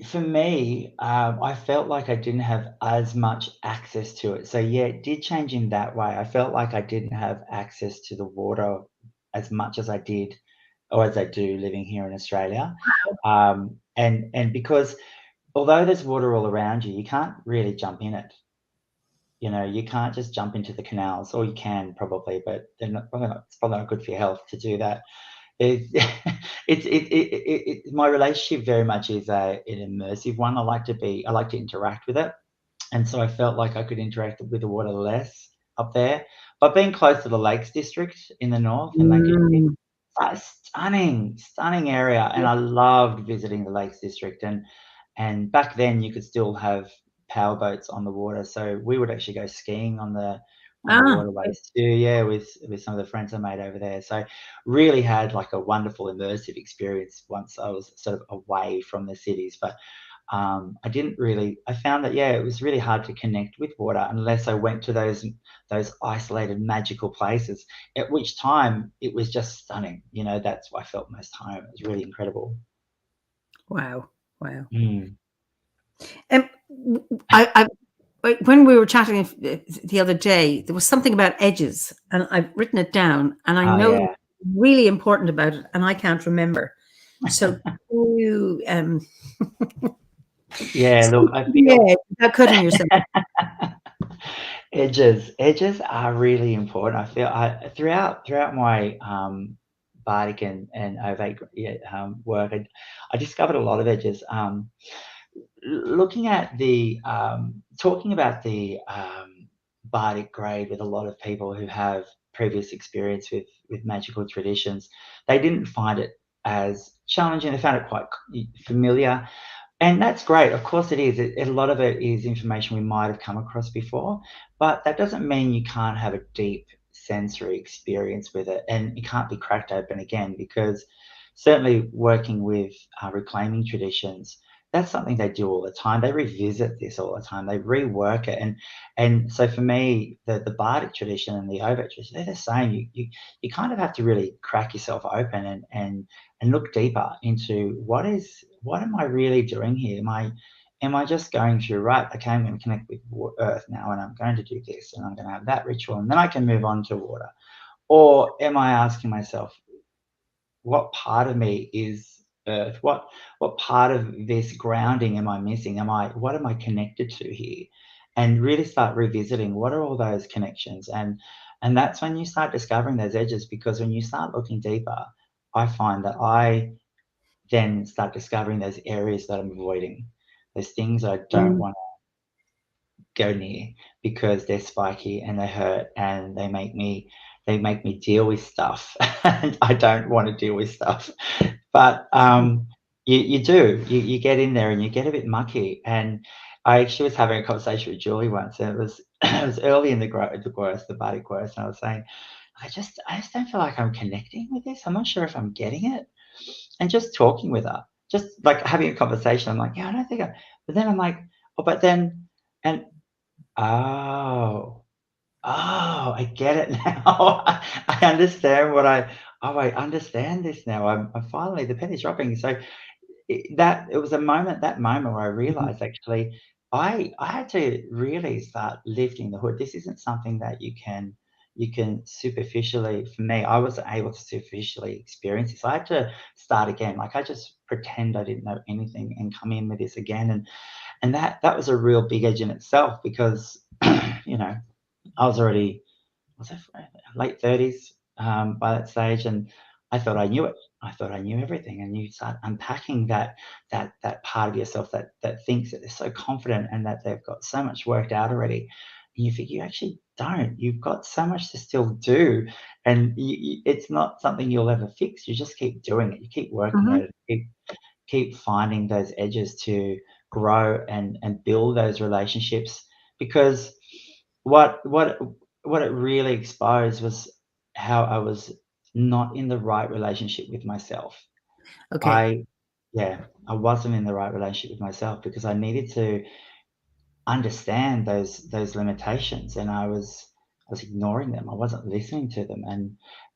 For me, I felt like I didn't have as much access to it. So yeah, it did change in that way. I felt like I didn't have access to the water as much as I did, or as I do living here in Australia. And because although there's water all around you, you can't really jump in it. You know, you can't just jump into the canals, or you can probably, but it's probably not good for your health to do that. It, my relationship very much is an immersive one. I like to interact with it. And so I felt like I could interact with the water less up there. But being close to the Lakes District in the north and Lancashire, Mm. a stunning area, and I loved visiting the Lakes District. And back then you could still have power boats on the water, so we would actually go skiing on the Okay. waterways too. Yeah, with some of the friends I made over there. So really had like a wonderful immersive experience once I was sort of away from the cities. But I didn't really. I found that yeah, it was really hard to connect with water unless I went to those isolated magical places. At which time it was just stunning. You know, that's why I felt most home. It was really incredible. Wow. Wow. Mm. Um, I when we were chatting the other day, there was something about edges, and I've written it down, and I Oh know yeah, really important about it, and I can't remember. So can you yeah. Look, I yeah, feel without cutting yourself. edges are really important. I feel throughout my Bardic and Ovate work, I discovered a lot of edges. Looking at the talking about the bardic grade with a lot of people who have previous experience with magical traditions, they didn't find it as challenging. They found it quite familiar, and that's great. Of course, it is. A lot of it is information we might have come across before, but that doesn't mean you can't have a deep sensory experience with it, and it can't be cracked open again. Because certainly working with reclaiming traditions, that's something they do all the time. They revisit this all the time. They rework it, and so for me, the Bardic tradition and the Ovate tradition, they're the same. You kind of have to really crack yourself open and look deeper into what am I really doing here? Am I just going through, right? Okay, I'm going to connect with Earth now, and I'm going to do this, and I'm going to have that ritual, and then I can move on to water. Or am I asking myself, what part of me is Earth? What part of this grounding am I missing? What am I connected to here? And really start revisiting what are all those connections, and that's when you start discovering those edges. Because when you start looking deeper, I find that I then start discovering those areas that I'm avoiding, those things I don't Mm. want to go near because they're spiky and they hurt and they make me deal with stuff. And I don't want to deal with stuff. But you do. You get in there and you get a bit mucky. And I actually was having a conversation with Julie once, and it was it was early in the course, the body course, and I was saying, I just don't feel like I'm connecting with this. I'm not sure if I'm getting it. And just talking with her, just like having a conversation. I'm like, yeah, I don't think I. But then I'm like, oh, but then, and oh, I get it now. I understand I understand this now. I'm finally, the penny's dropping. So that it was that moment where I realized actually I had to really start lifting the hood. This isn't something that you can superficially. For me, I wasn't able to superficially experience this. I had to start again. Like I just pretend I didn't know anything and come in with this again, and that was a real big edge in itself because you know I was already was it late 30s by that stage, and I thought I knew it. I thought I knew everything, and you start unpacking that part of yourself that thinks that they're so confident and that they've got so much worked out already. And you think you actually don't. You've got so much to still do, and it's not something you'll ever fix. You just keep doing it. You keep working Mhm. at it. Keep finding those edges to grow and build those relationships because what what what it really exposed was how I was not in the right relationship with myself. Okay. I yeah, I wasn't in the right relationship with myself because I needed to understand those limitations, and I was ignoring them. I wasn't listening to them,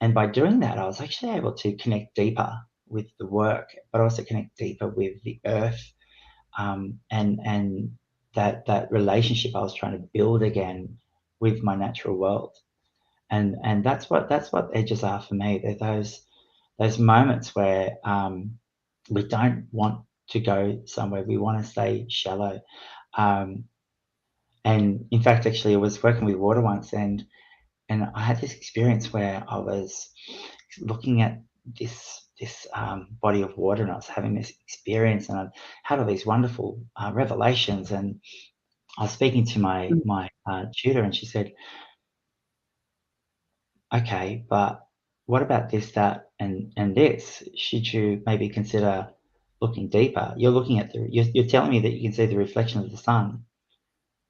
and by doing that, I was actually able to connect deeper with the work, but also connect deeper with the earth, and that relationship I was trying to build again with my natural world. And that's what edges are for me. They're those moments where we don't want to go somewhere. We want to stay shallow. Um, and in fact, actually, I was working with water once, and I had this experience where I was looking at this body of water, and I was having this experience, and I had all these wonderful revelations. And I was speaking to my tutor, and she said, "Okay, but what about this, that, and this? Should you maybe consider looking deeper? You're looking at you're telling me that you can see the reflection of the sun,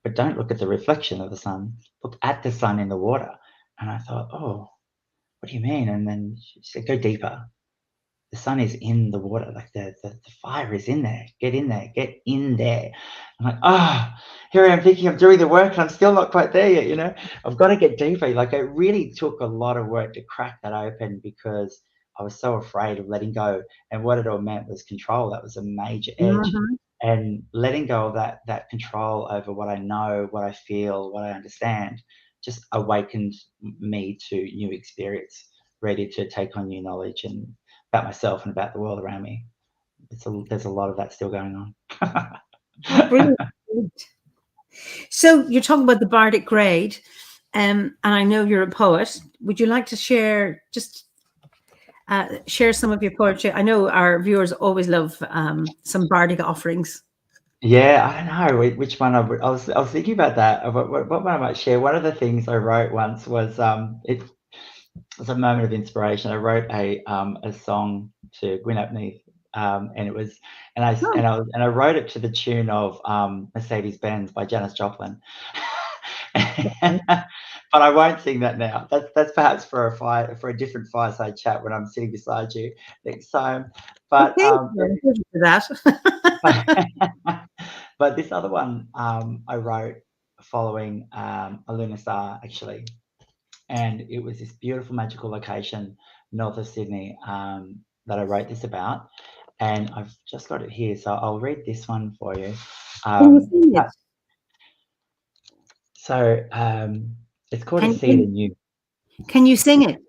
but don't look at the reflection of the sun. Look at the sun in the water." And I thought, "Oh, what do you mean?" And then she said, "Go deeper. The sun is in the water, like the fire is in there. Get in there, get in there." I'm like, here I am thinking I'm doing the work and I'm still not quite there yet, you know? I've got to get deeper. Like it really took a lot of work to crack that open because I was so afraid of letting go. And what it all meant was control. That was a major edge. Mhm. And letting go of that control over what I know, what I feel, what I understand, just awakened me to new experience, ready to take on new knowledge and about myself and about the world around me. There's a lot of that still going Oh, on. brilliant. So you're talking about the bardic grade, and I know you're a poet. Would you like to share some of your poetry? I know our viewers always love some bardic offerings. Yeah, I don't know which one I was thinking about that. What one I might share. One of the things I wrote once was it was a moment of inspiration. I wrote a song to Gwyn Apney, and it was Oh, and I wrote it to the tune of Mercedes Benz by Janis Joplin. okay. But I won't sing that now. That's perhaps for a different fireside chat when I'm sitting beside you next time. But Okay, well, thank you for that. but this other one I wrote following a lunar star actually, and it was this beautiful magical location north of Sydney that I wrote this about, and I've just got it here, so I'll read this one for you. Can you Um, sing uh, it? so it's called A Can Seed can Anew. can you sing it?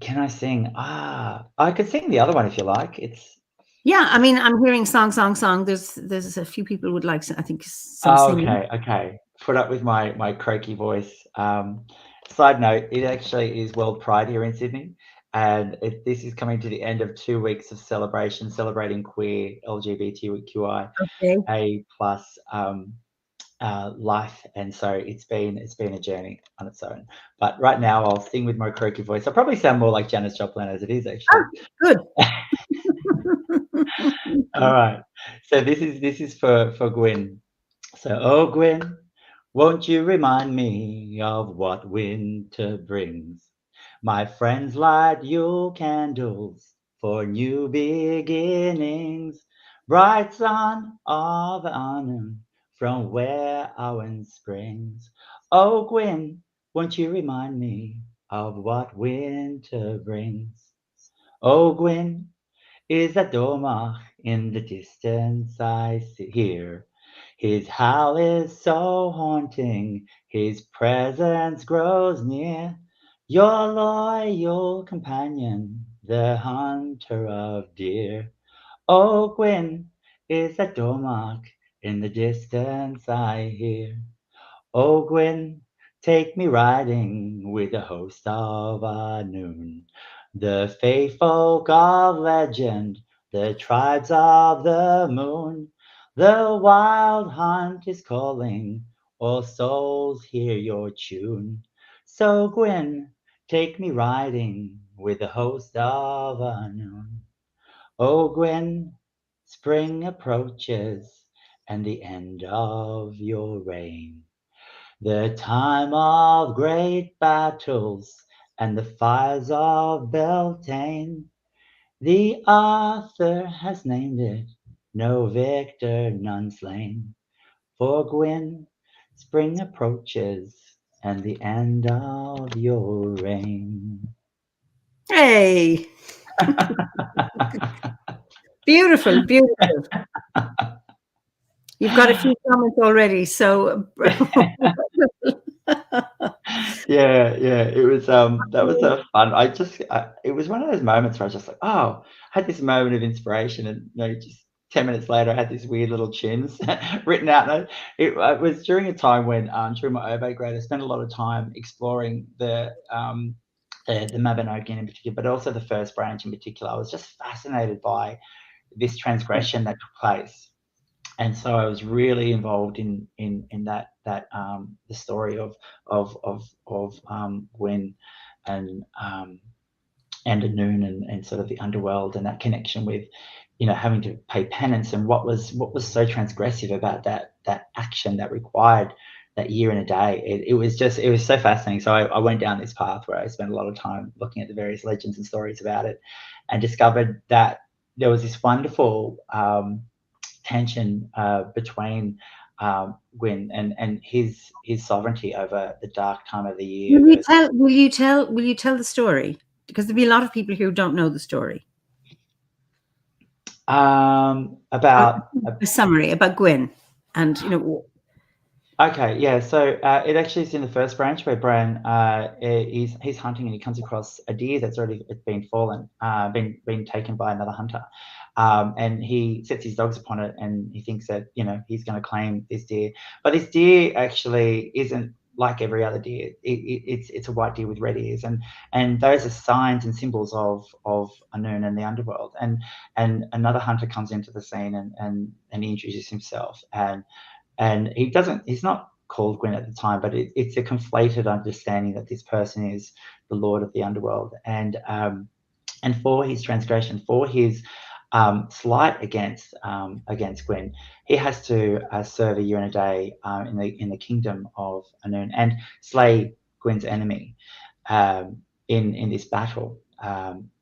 Can I sing? I could sing the other one if you like. It's Yeah, I mean, I'm hearing song, song, song. There's a few people would like, I think, some oh, singing. okay, okay. Put up with my croaky voice. Side note, it actually is World Pride here in Sydney, and this is coming to the end of 2 weeks of celebration, celebrating queer LGBTQIA Okay. plus life, and so it's been a journey on its own. But right now, I'll sing with my croaky voice. I probably sound more like Janis Joplin as it is Oh, actually. good. All right. So this is for Gwyn. So, oh Gwen, won't you remind me of what winter brings? My friends light Yule candles for new beginnings. Bright sun of autumn from where our wind springs. Oh Gwen, won't you remind me of what winter brings? Oh Gwen, is that Domach in the distance I see here? His howl is so haunting, his presence grows near. Your loyal companion, the hunter of deer. Oh, Gwyn, is that door mark in the distance I hear? Oh, Gwyn, take me riding with the host of noon, the faithful of legend, the tribes of the moon. The wild hunt is calling, all souls hear your tune. So, Gwyn, take me riding with the host of noon. Oh, Gwyn, spring approaches and the end of your reign. The time of great battles and the fires of Beltane. The author has named it, no victor, none slain. For Gwyn, spring approaches and the end of your reign. Hey, beautiful, beautiful. You've got a few comments already, so Yeah. It was that was a fun. It was one of those moments where I was just like, oh, I had this moment of inspiration, and just 10 minutes later, I had these weird little tunes written out. And it was during a time when during my obey grade, I spent a lot of time exploring the Mabinogion in particular, but also the first branch in particular. I was just fascinated by this transgression that took place, and so I was really involved in the story of Gwen and Noon, and sort of the underworld, and that connection with having to pay penance, and what was so transgressive about that action that required that year and a day. It was so fascinating. So I went down this path where I spent a lot of time looking at the various legends and stories about it, and discovered that there was this wonderful tension between Gwyn and his sovereignty over the dark time of the year. will you tell the story? Because there'll be a lot of people who don't know the story. About a summary about Gwyn, and Okay, yeah. So it actually is in the first branch where Bran he's hunting, and he comes across a deer that's already been taken by another hunter, and he sets his dogs upon it, and he thinks that he's going to claim this deer, but this deer actually isn't like every other deer. It's a white deer with red ears, and those are signs and symbols of Anun and the underworld. And another hunter comes into the scene, and he introduces himself, and he's not called Gwyn at the time, but it's a conflated understanding that this person is the lord of the underworld, and for his transgression, for his slight against Gwyn, he has to serve a year and a day in the kingdom of Anun, and slay Gwyn's enemy in this battle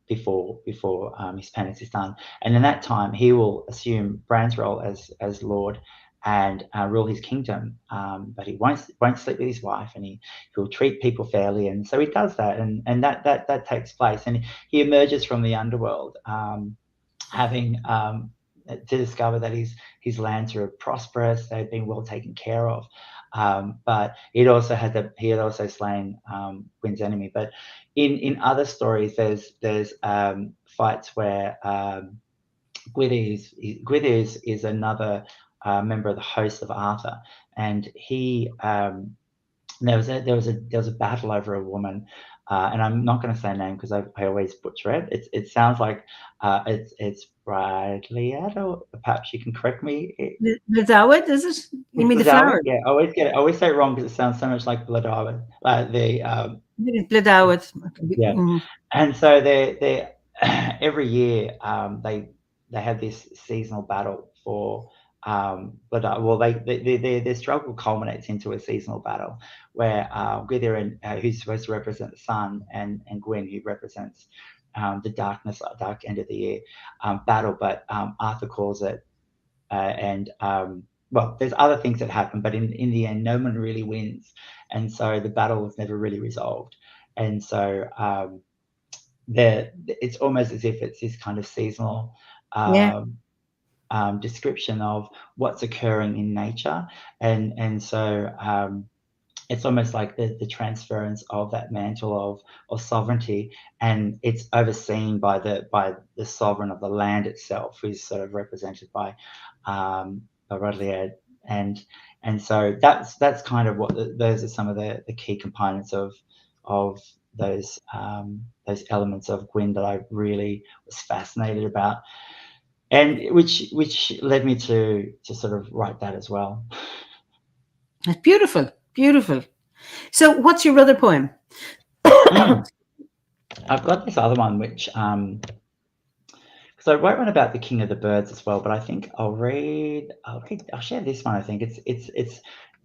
before his penance is done. And in that time, he will assume Bran's role as lord, and rule his kingdom, but he won't sleep with his wife, and he'll treat people fairly, and so he does that, and that takes place, and he emerges from the underworld, having to discover that his lands are prosperous, they've been well taken care of, but he had also slain Gwyn's enemy. But in other stories, there's fights where Gwydys is another member of the host of Arthur, and there was a battle over a woman, and I'm not going to say her name because I always butcher it. It sounds like it's Bradleyette, or perhaps you can correct me. Bladawed, is it? You mean the flower? Yeah, I always say it wrong because it sounds so much like Bladawed. Bladawed. Yeah, and so they every year they have this seasonal battle for their struggle culminates into a seasonal battle where Gwydion, who's supposed to represent the sun, and Gwyn, who represents the dark end of the year, battle, but Arthur calls it, and there's other things that happen, but in the end, no one really wins, and so the battle was never really resolved, and so it's almost as if it's this kind of seasonal description of what's occurring in nature, and so it's almost like the transference of that mantle of sovereignty, and it's overseen by the sovereign of the land itself, who's sort of represented by Rodlier, and so that's kind of what those are some of the key components of those elements of Gwyn that I really was fascinated about, and which led me to sort of write that as well. It's beautiful, beautiful. So what's your other poem? I've got this other one which so I wrote one about the king of the birds as well, but I think I'll share this one. I think it's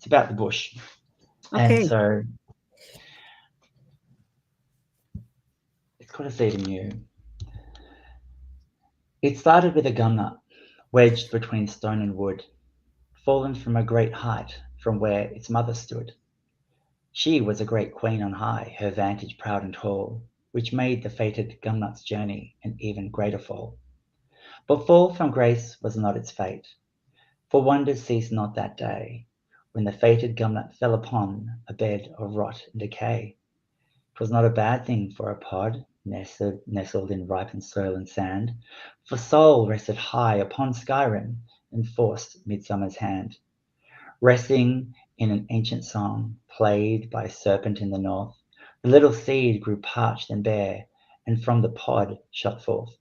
about the bush. Okay. And so it's called A Seed Anew. It started with a gumnut wedged between stone and wood, fallen from a great height from where its mother stood. She was a great queen on high, her vantage proud and tall, which made the fated gumnut's journey an even greater fall. But fall from grace was not its fate, for wonders ceased not that day, when the fated gumnut fell upon a bed of rot and decay. 'Twas not a bad thing for a pod, nestled in ripened soil and sand, for soul rested high upon Skyrim, enforced midsummer's hand. Resting in an ancient song, played by a serpent in the north, the little seed grew parched and bare, and from the pod shot forth.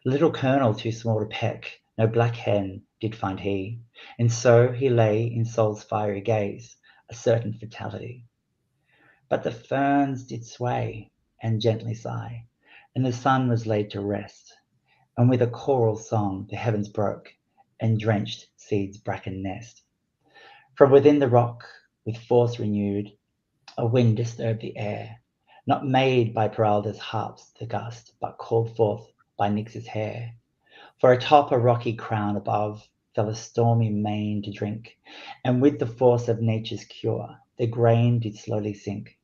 The little kernel too small to peck, no black hen did find he, and so he lay in soul's fiery gaze, a certain fatality. But the ferns did sway and gently sigh, and the sun was laid to rest, and with a choral song the heavens broke, and drenched seed's bracken nest. From within the rock, with force renewed, a wind disturbed the air, not made by Peralda's harps the gust, but called forth by Nyx's hair. For atop a rocky crown above fell a stormy main to drink, and with the force of nature's cure, the grain did slowly sink.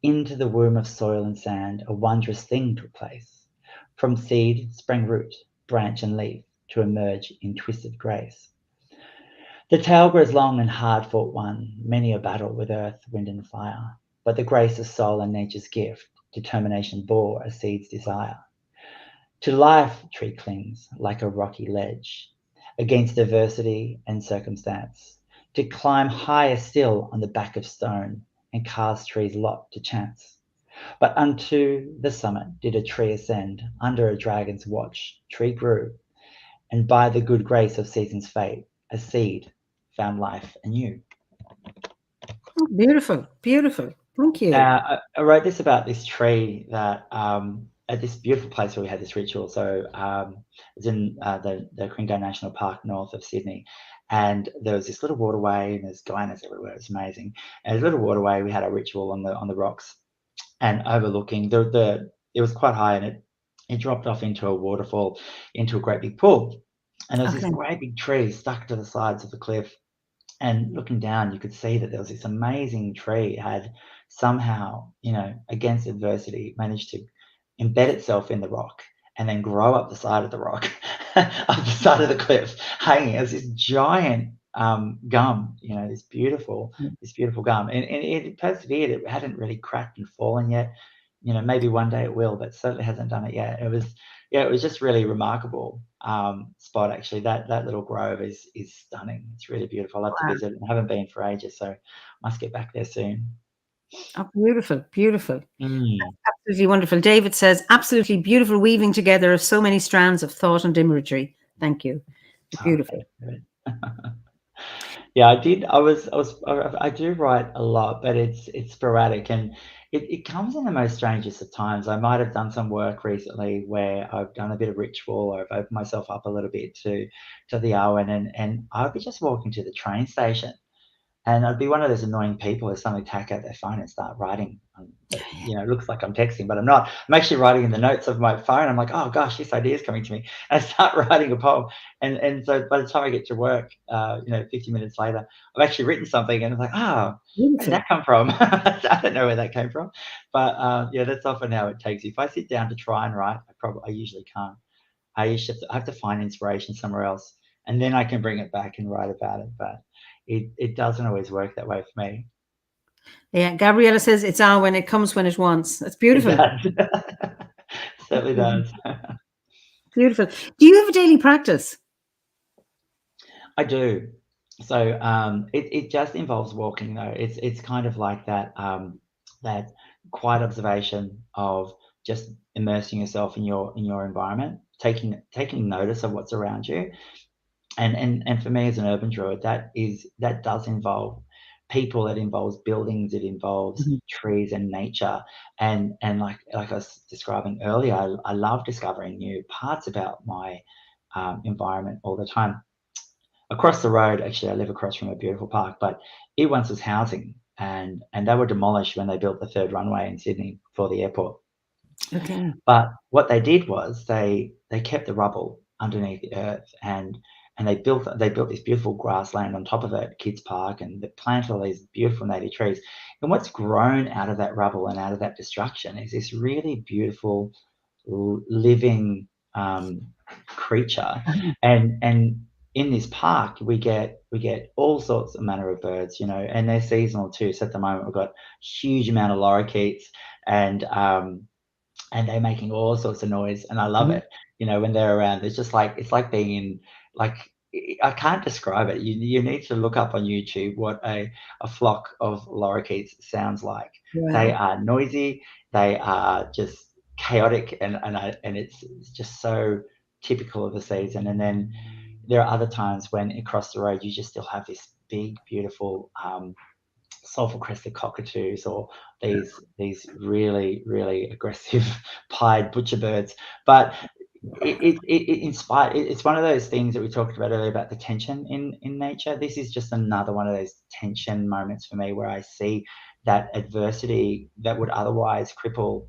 Into the womb of soil and sand a wondrous thing took place. From seed sprang root, branch, and leaf to emerge in twisted grace. The tale grows long and hard fought one, many a battle with earth, wind, and fire. But the grace of soul and nature's gift, determination bore a seed's desire. To life tree clings like a rocky ledge, against adversity and circumstance, to climb higher still on the back of stone, and cast tree's lot to chance. But unto the summit did a tree ascend, under a dragon's watch, tree grew, and by the good grace of season's fate, a seed found life anew. Oh, beautiful, beautiful. Thank you. I wrote this about this tree that at this beautiful place where we had this ritual. So it's in the Kringo National Park north of Sydney, and there was this little waterway, and there's goannas everywhere. It's amazing. And this little waterway, we had a ritual on the rocks, and overlooking it was quite high, and it dropped off into a waterfall, into a great big pool. And there was this great big tree stuck to the sides of the cliff. And looking down, you could see that there was this amazing tree. It had somehow, against adversity, managed to embed itself in the rock and then grow up the side of the rock, up the side of the cliff, hanging as this giant gum, this beautiful gum. And it persevered. It hadn't really cracked and fallen yet. Maybe one day it will, but certainly hasn't done it yet. It was just really remarkable spot, actually. That little grove is stunning. It's really beautiful. I'd love to visit. I haven't been for ages, so must get back there soon. Oh, beautiful, beautiful. Absolutely wonderful. David says, absolutely beautiful weaving together of so many strands of thought and imagery. Thank you. Beautiful. Yeah, I did. I do write a lot, but it's sporadic, and it comes in the most strangest of times. I might have done some work recently where I've done a bit of ritual, or I've opened myself up a little bit to the Owen, and I'd be just walking to the train station, and I'd be one of those annoying people who suddenly take out their phone and start writing. It looks like I'm texting, but I'm not. I'm actually writing in the notes of my phone. I'm like, oh gosh, this idea is coming to me. And I start writing a poem. And so by the time I get to work, 50 minutes later, I've actually written something, and I'm like, where did that come from? I don't know where that came from. But that's often how it takes you. If I sit down to try and write, I usually can't. I have to find inspiration somewhere else. and then I can bring it back and write about it. But it doesn't always work that way for me. Yeah, Gabriella says it's when it comes when it wants. That's It beautiful. does. Certainly does. Beautiful. Do you have a daily practice? I do. So it just involves walking though. It's kind of like that quiet observation of just immersing yourself in your environment, taking notice of what's around you. And for me as an urban druid, that does involve people, it involves buildings, it involves Mhm. trees and nature. And like I was describing earlier, I love discovering new parts about my environment all the time. Across the road, actually, I live across from a beautiful park, but it once was housing, and they were demolished when they built the third runway in Sydney for the airport. Okay. But what they did was they kept the rubble underneath the earth, and they built this beautiful grassland on top of it, kids park, and they planted all these beautiful native trees. And what's grown out of that rubble and out of that destruction is this really beautiful living creature. Uh-huh. And in this park we get all sorts of manner of birds, and they're seasonal too. So at the moment we've got huge amount of lorikeets, and they're making all sorts of noise, and I love Mhm. it. When they're around, it's like being in, like, I can't describe it. You need to look up on YouTube what a flock of lorikeets sounds like. They Wow. are noisy. They are just chaotic, and it's just so typical of the season. And then there are other times when across the road you just still have this big, beautiful sulfur crested cockatoos, or these really, really aggressive pied butcher birds. But it's one of those things that we talked about earlier about the tension in nature. This is just another one of those tension moments for me, where I see that adversity that would otherwise cripple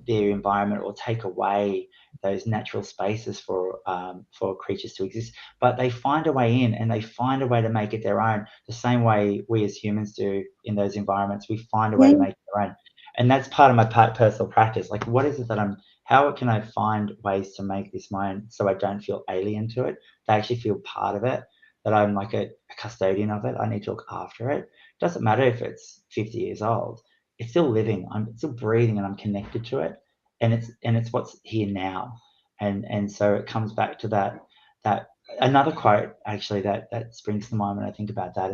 their environment or take away those natural spaces for creatures to exist. But they find a way in, and they find a way to make it their own, the same way we as humans do in those environments. We find a way Yeah. to make it their own. And that's part of my personal practice. Like, what is it that how can I find ways to make this my own, so I don't feel alien to it? That I actually feel part of it, that I'm like a custodian of it. I need to look after it. Doesn't matter if it's 50 years old. It's still living. I'm still breathing, and I'm connected to it. And it's what's here now. And so it comes back to that another quote actually that springs to mind when I think about that.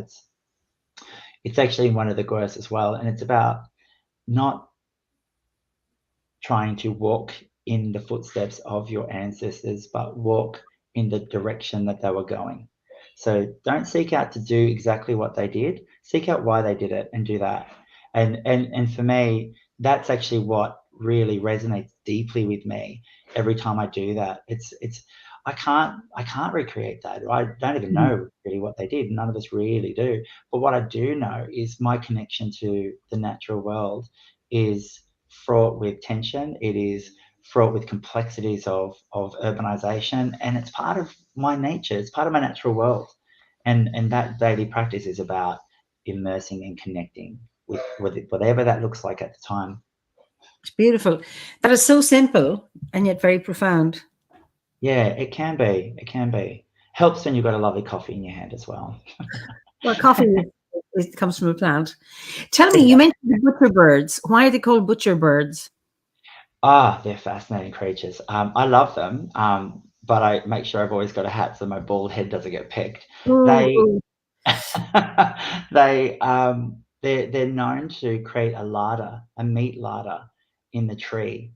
It's actually in one of the Gurus as well, and it's about not trying to walk in the footsteps of your ancestors, but walk in the direction that they were going. So don't seek out to do exactly what they did. Seek out why they did it and do that. And for me, that's actually what really resonates deeply with me every time I do that. It's I can't recreate that. I don't even Mhm. know really what they did. None of us really do. But what I do know is my connection to the natural world is fraught with tension. It is fraught with complexities of urbanization, and it's part of my nature. It's part of my natural world, and that daily practice is about immersing and connecting with it, whatever that looks like at the time. It's beautiful. That is so simple and yet very profound. Yeah, it can be. It can be. Helps when you've got a lovely coffee in your hand as well. Well, coffee comes from a plant. Tell me, you Exactly. mentioned the butcher birds. Why are they called butcher birds? They're fascinating creatures. I love them, but I make sure I've always got a hat so my bald head doesn't get pecked. Oh, They oh. they're known to create a larder, a meat larder in the tree,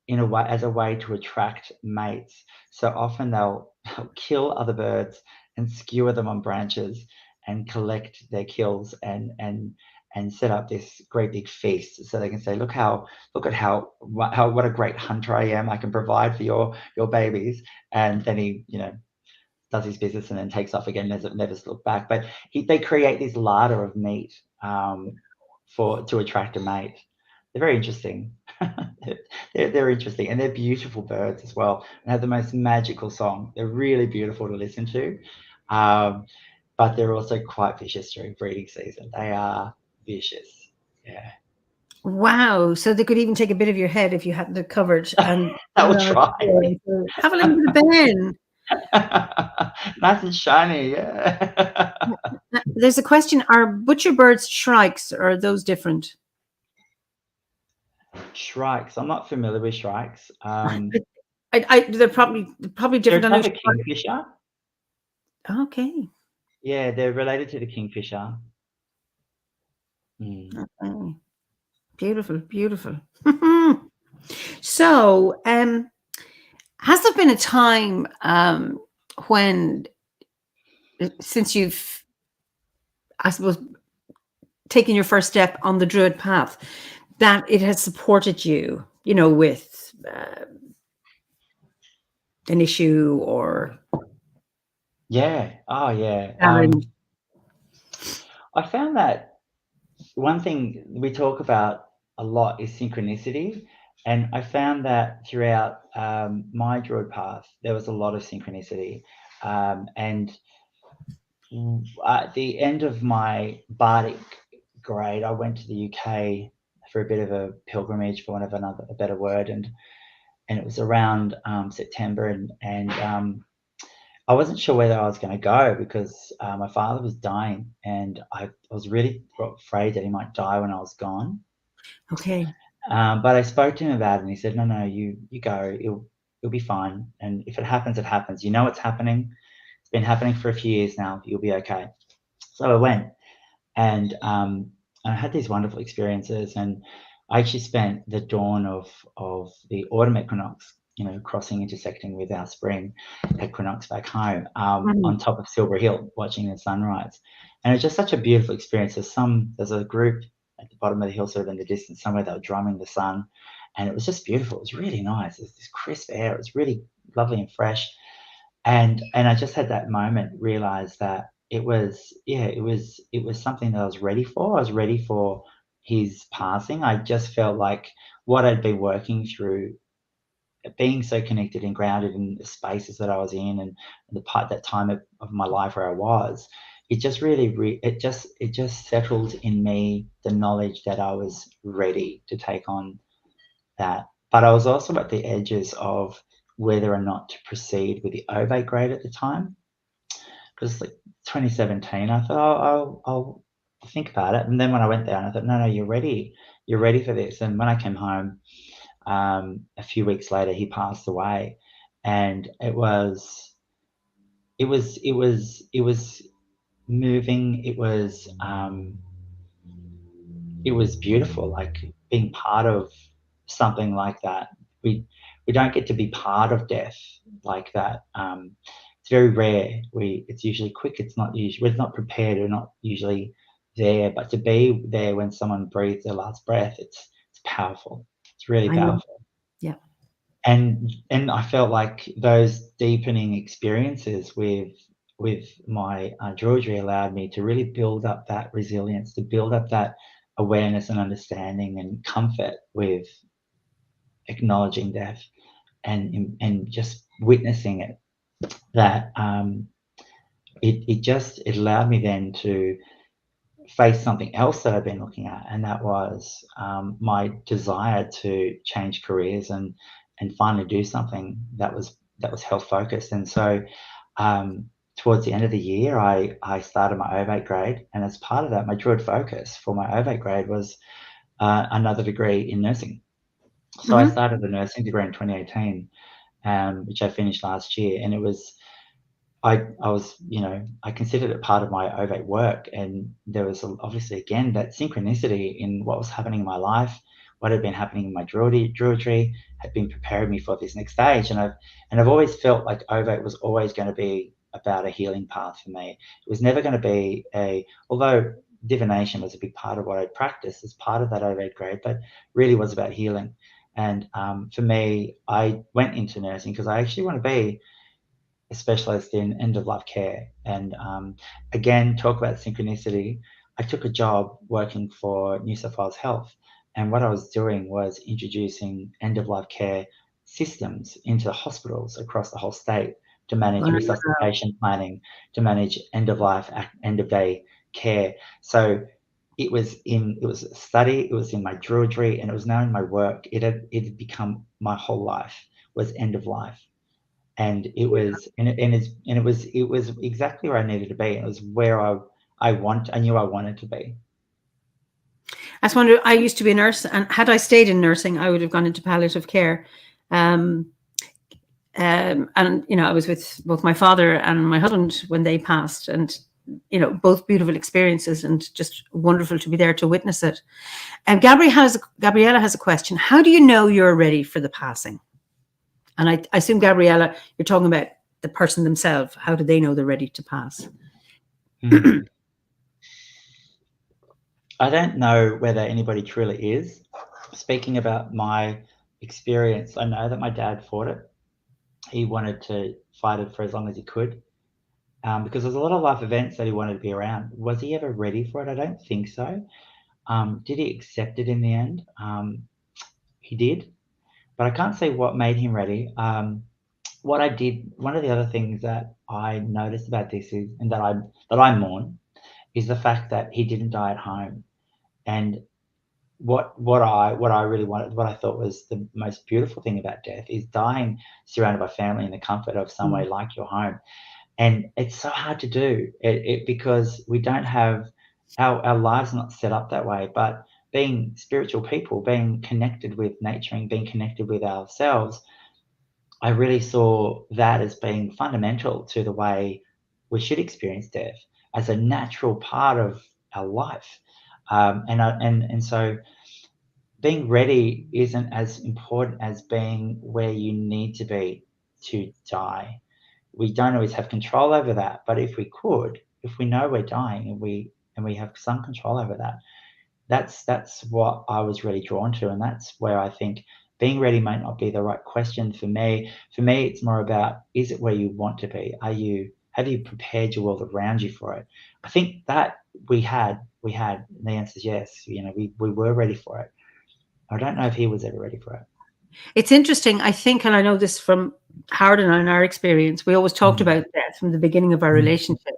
in a way, as a way to attract mates. So often they'll kill other birds and skewer them on branches and collect their kills, and set up this great big feast, so they can say, look at how what a great hunter I am. I can provide for your babies. And then he, does his business and then takes off again, never to look back. But they create this larder of meat, for to attract a mate. They're very interesting. they're interesting, and they're beautiful birds as well, and have the most magical song. They're really beautiful to listen to, um, but they're also quite vicious during breeding season. They are vicious. Yeah, Wow. So they could even take a bit of your head if you hadn't it covered and I put it will on a try. sword and say, have a little bit of Ben. Nice and shiny, yeah. There's a question: are butcher birds shrikes, or are those different? Shrikes. I'm not familiar with shrikes. They're probably They're different. a I know. type of kingfisher. Okay. Yeah, they're related to the kingfisher. Mm. Okay. Beautiful, beautiful. So, has there been a time when, since you've, I suppose, taken your first step on the Druid path, that it has supported you, with an issue or Yeah. Oh, yeah. challenge? I found that one thing we talk about a lot is synchronicity, and I found that throughout my Druid path, there was a lot of synchronicity. And at the end of my Bardic grade, I went to the UK for a bit of a pilgrimage, for want of a better word, and it was around September, and I wasn't sure whether I was going to go because my father was dying, and I was really afraid that he might die when I was gone. Okay. But I spoke to him about it, and he said, "No, you go. It'll be fine. And if it happens, it happens. You know it's happening. It's been happening for a few years now. You'll be okay." So I went, and I had these wonderful experiences, and I actually spent the dawn of the autumn equinox, crossing, intersecting with our spring equinox back home, Mhm. on top of Silver Hill, watching the sunrise, and it's just such a beautiful experience. There's a group at the bottom of the hill, sort of in the distance somewhere, they were drumming the sun, and it was just beautiful. It was really nice. It was this crisp air. It was really lovely and fresh, and I just had that moment, realized that it was something that I was ready for. I was ready for his passing. I just felt like what I'd been working through, being so connected and grounded in the spaces that I was in, and that time of my life where I was, it just really it just settled in me the knowledge that I was ready to take on that. But I was also at the edges of whether or not to proceed with the ovate grade at the time, because like 2017, I thought, I'll think about it. And then when I went there, and I thought, no, you're ready for this. And when I came home, a few weeks later, he passed away, and it was moving. It was beautiful, like being part of something like that. We don't get to be part of death like that. It's very rare. It's usually quick. We're not prepared. We're not usually there. But to be there when someone breathes their last breath, it's powerful. It's really I know. powerful. Yeah. And I felt like those deepening experiences with my Druidry allowed me to really build up that resilience, to build up that awareness and understanding and comfort with acknowledging death, and just witnessing it. That it allowed me then to face something else that I've been looking at, and that was my desire to change careers and finally do something that was health focused. And so, towards the end of the year, I started my ovate grade, and as part of that, my Druid focus for my ovate grade was another degree in nursing. So I Hmm. started the nursing degree in 2018, which I finished last year, and it was I was, I considered it part of my ovate work, and there was obviously again that synchronicity in what was happening in my life, what had been happening in my druidry had been preparing me for this next stage, and I've always felt like ovate was always going to be about a healing path for me. It was never going to be although divination was a big part of what I practiced as part of that ovate grade, but really was about healing. And for me, I went into nursing because I actually want to be a specialist in end of life care. And again, talk about synchronicity. I took a job working for New South Wales Health, and what I was doing was introducing end of life care systems into hospitals across the whole state to manage Wow. resuscitation planning, to manage end of life, end of day care. So it was a study, it was in my druidry, and it was now in my work. It had become my whole life was end of life. and it was it was exactly where I needed to be. It was where I knew I wanted to be. I just wonder, I used to be a nurse, and had I stayed in nursing, I would have gone into palliative care. And I was with both my father and my husband when they passed, and both beautiful experiences, and just wonderful to be there to witness it. And Gabriella has a question. How do you know you're ready for the passing? And I assume, Gabriella, you're talking about the person themselves. How do they know they're ready to pass? I don't know whether anybody truly is. Speaking about my experience, I know that my dad fought it. He wanted to fight it for as long as he could, because there's a lot of life events that he wanted to be around. Was he ever ready for it? I don't think so. Did he accept it in the end? He did, but I can't say what made him ready. What I did, one of the other things that I noticed about this is, and that I mourn, is the fact that he didn't die at home. And what I really wanted, what I thought was the most beautiful thing about death, is dying surrounded by family in the comfort of somewhere like your home. And it's so hard to do it because we don't have our lives not set up that way. But being spiritual people, being connected with nature and being connected with ourselves, I really saw that as being fundamental to the way we should experience death, as a natural part of our life. And so being ready isn't as important as being where you need to be to die. We don't always have control over that, but if we could, if we know we're dying and we have some control over that, that's what I was really drawn to. And that's where I think being ready might not be the right question for me. For me, it's more about, is it where you want to be? Have you prepared your world around you for it? I think that we had, and the answer is yes. We were ready for it. I don't know if he was ever ready for it. It's interesting, I think, and I know this from Howard and I in our experience, we always talked about death from the beginning of our relationship,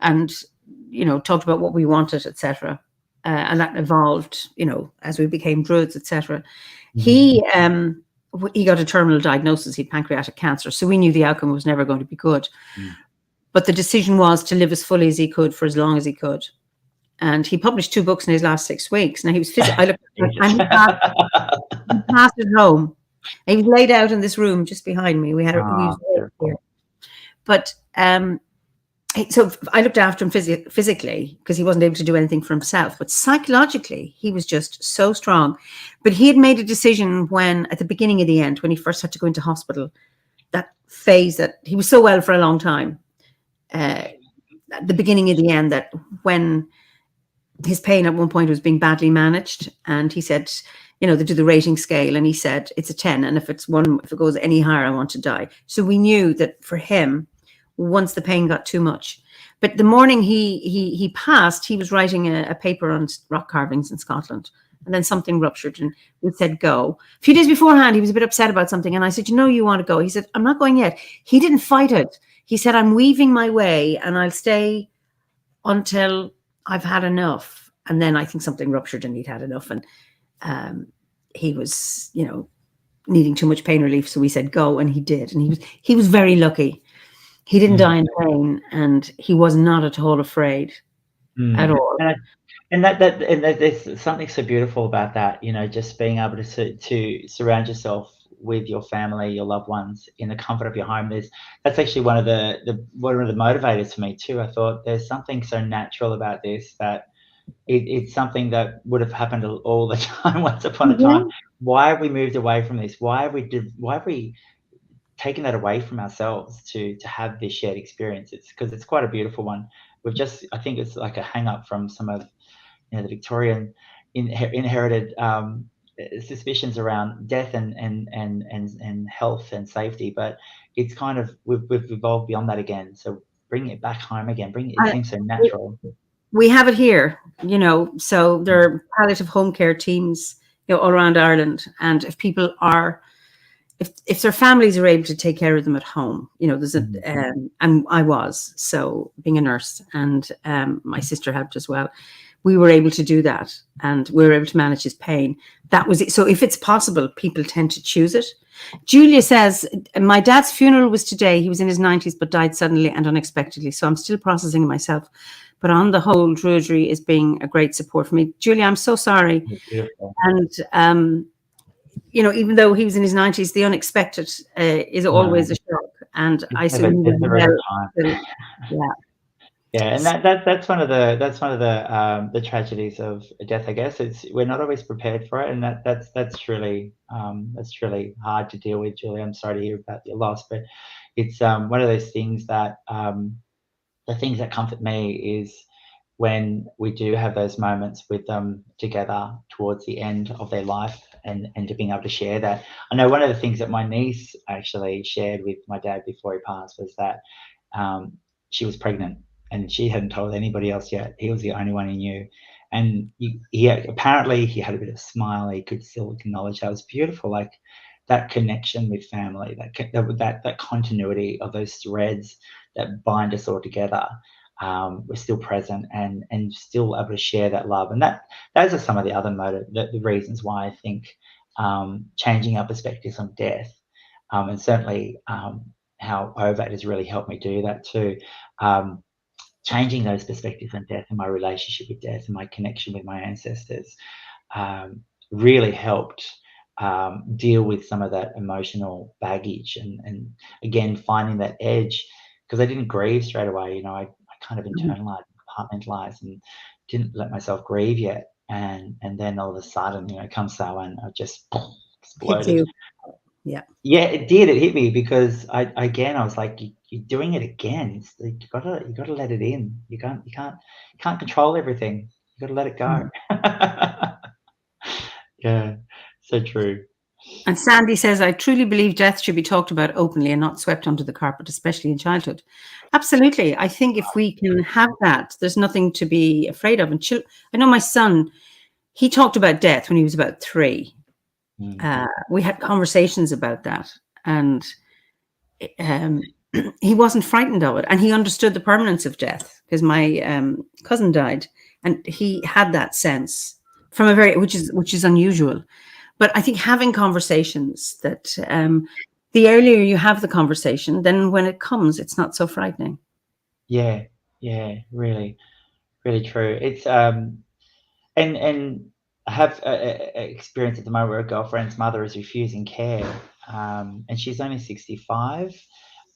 and, talked about what we wanted, etc. And that evolved, as we became druids, etc. He got a terminal diagnosis. He had pancreatic cancer. So we knew the outcome was never going to be good. But the decision was to live as fully as he could for as long as he could. And he published 2 books in his last 6 weeks. Now, he was physically, he passed at home. He was laid out in this room just behind me. We had here. But so I looked after him physically because he wasn't able to do anything for himself. But psychologically, he was just so strong. But he had made a decision at the beginning of the end, when he first had to go into hospital, that phase that he was so well for a long time, at the beginning of the end, that when his pain at one point was being badly managed, and he said, they do the rating scale, and he said it's a 10, and if it goes any higher, I want to die. So we knew that for him, once the pain got too much. But the morning he passed, he was writing a paper on rock carvings in Scotland, and then something ruptured, and we said go. A few days beforehand, he was a bit upset about something, and I said, you want to go? He said, I'm not going yet. He didn't fight it. He said, I'm weaving my way, and I'll stay until I've had enough. And then I think something ruptured, and he'd had enough, and he was, needing too much pain relief. So we said go, and he did, and he was very lucky. He didn't die in pain, and he was not at all afraid at all. And there's something so beautiful about that, just being able to surround yourself with your family, your loved ones, in the comfort of your home. That's actually one of the motivators for me too. I thought there's something so natural about this, that it's something that would have happened all the time once upon a time. Why have we moved away from this? Why have we taken that away from ourselves to have this shared experience? It's because it's quite a beautiful one. I think it's like a hang up from some of the Victorian inherited suspicions around death and health and safety, but it's kind of we've evolved beyond that again. So bringing it back home again, it seems so natural. We have it here, so there are palliative home care teams, all around Ireland, and if people are, if their families are able to take care of them at home, there's and I was, so being a nurse, and my sister helped as well. We were able to do that, and we were able to manage his pain. That was it. So if it's possible, people tend to choose it. Julia says, my dad's funeral was today. He was in his 90s, but died suddenly and unexpectedly. So I'm still processing myself. But on the whole, Druidry is being a great support for me. Julia, I'm so sorry. Beautiful. And, even though he was in his 90s, the unexpected is always a shock. And I assume he was well. Yeah. Yeah, and that's one of the tragedies of death, I guess. We're not always prepared for it, and that's really hard to deal with, Julie. I'm sorry to hear about your loss, but it's one of those things that the things that comfort me is when we do have those moments with them together towards the end of their life, and to being able to share that. I know one of the things that my niece actually shared with my dad before he passed was that she was pregnant and she hadn't told anybody else yet. He was the only one he knew. And apparently he had a bit of a smile. He could still acknowledge that. It was beautiful, like that connection with family, that continuity of those threads that bind us all together. We're still present and still able to share that love. And those are some of the other the reasons why I think changing our perspectives on death, and certainly how OVAT has really helped me do that too. Changing those perspectives on death and my relationship with death and my connection with my ancestors really helped deal with some of that emotional baggage and again, finding that edge, because I didn't grieve straight away. I kind of internalized, compartmentalized, and didn't let myself grieve yet. And then all of a sudden, come Samhain, I just exploded. Yeah, it did. It hit me because I was like, you're doing it again. You gotta let it in. You can't control everything. You gotta let it go. Yeah, so true. And Sandy says, I truly believe death should be talked about openly and not swept under the carpet, especially in childhood. Absolutely. I think if we can have that, there's nothing to be afraid of. And I know my son, he talked about death when he was about 3. We had conversations about that, and he wasn't frightened of it, and he understood the permanence of death because my cousin died, and he had that sense from which is unusual. But I think having conversations that the earlier you have the conversation, then when it comes, it's not so frightening. Yeah, really, really true. It's and I have a experience at the moment where a girlfriend's mother is refusing care, and she's only 65,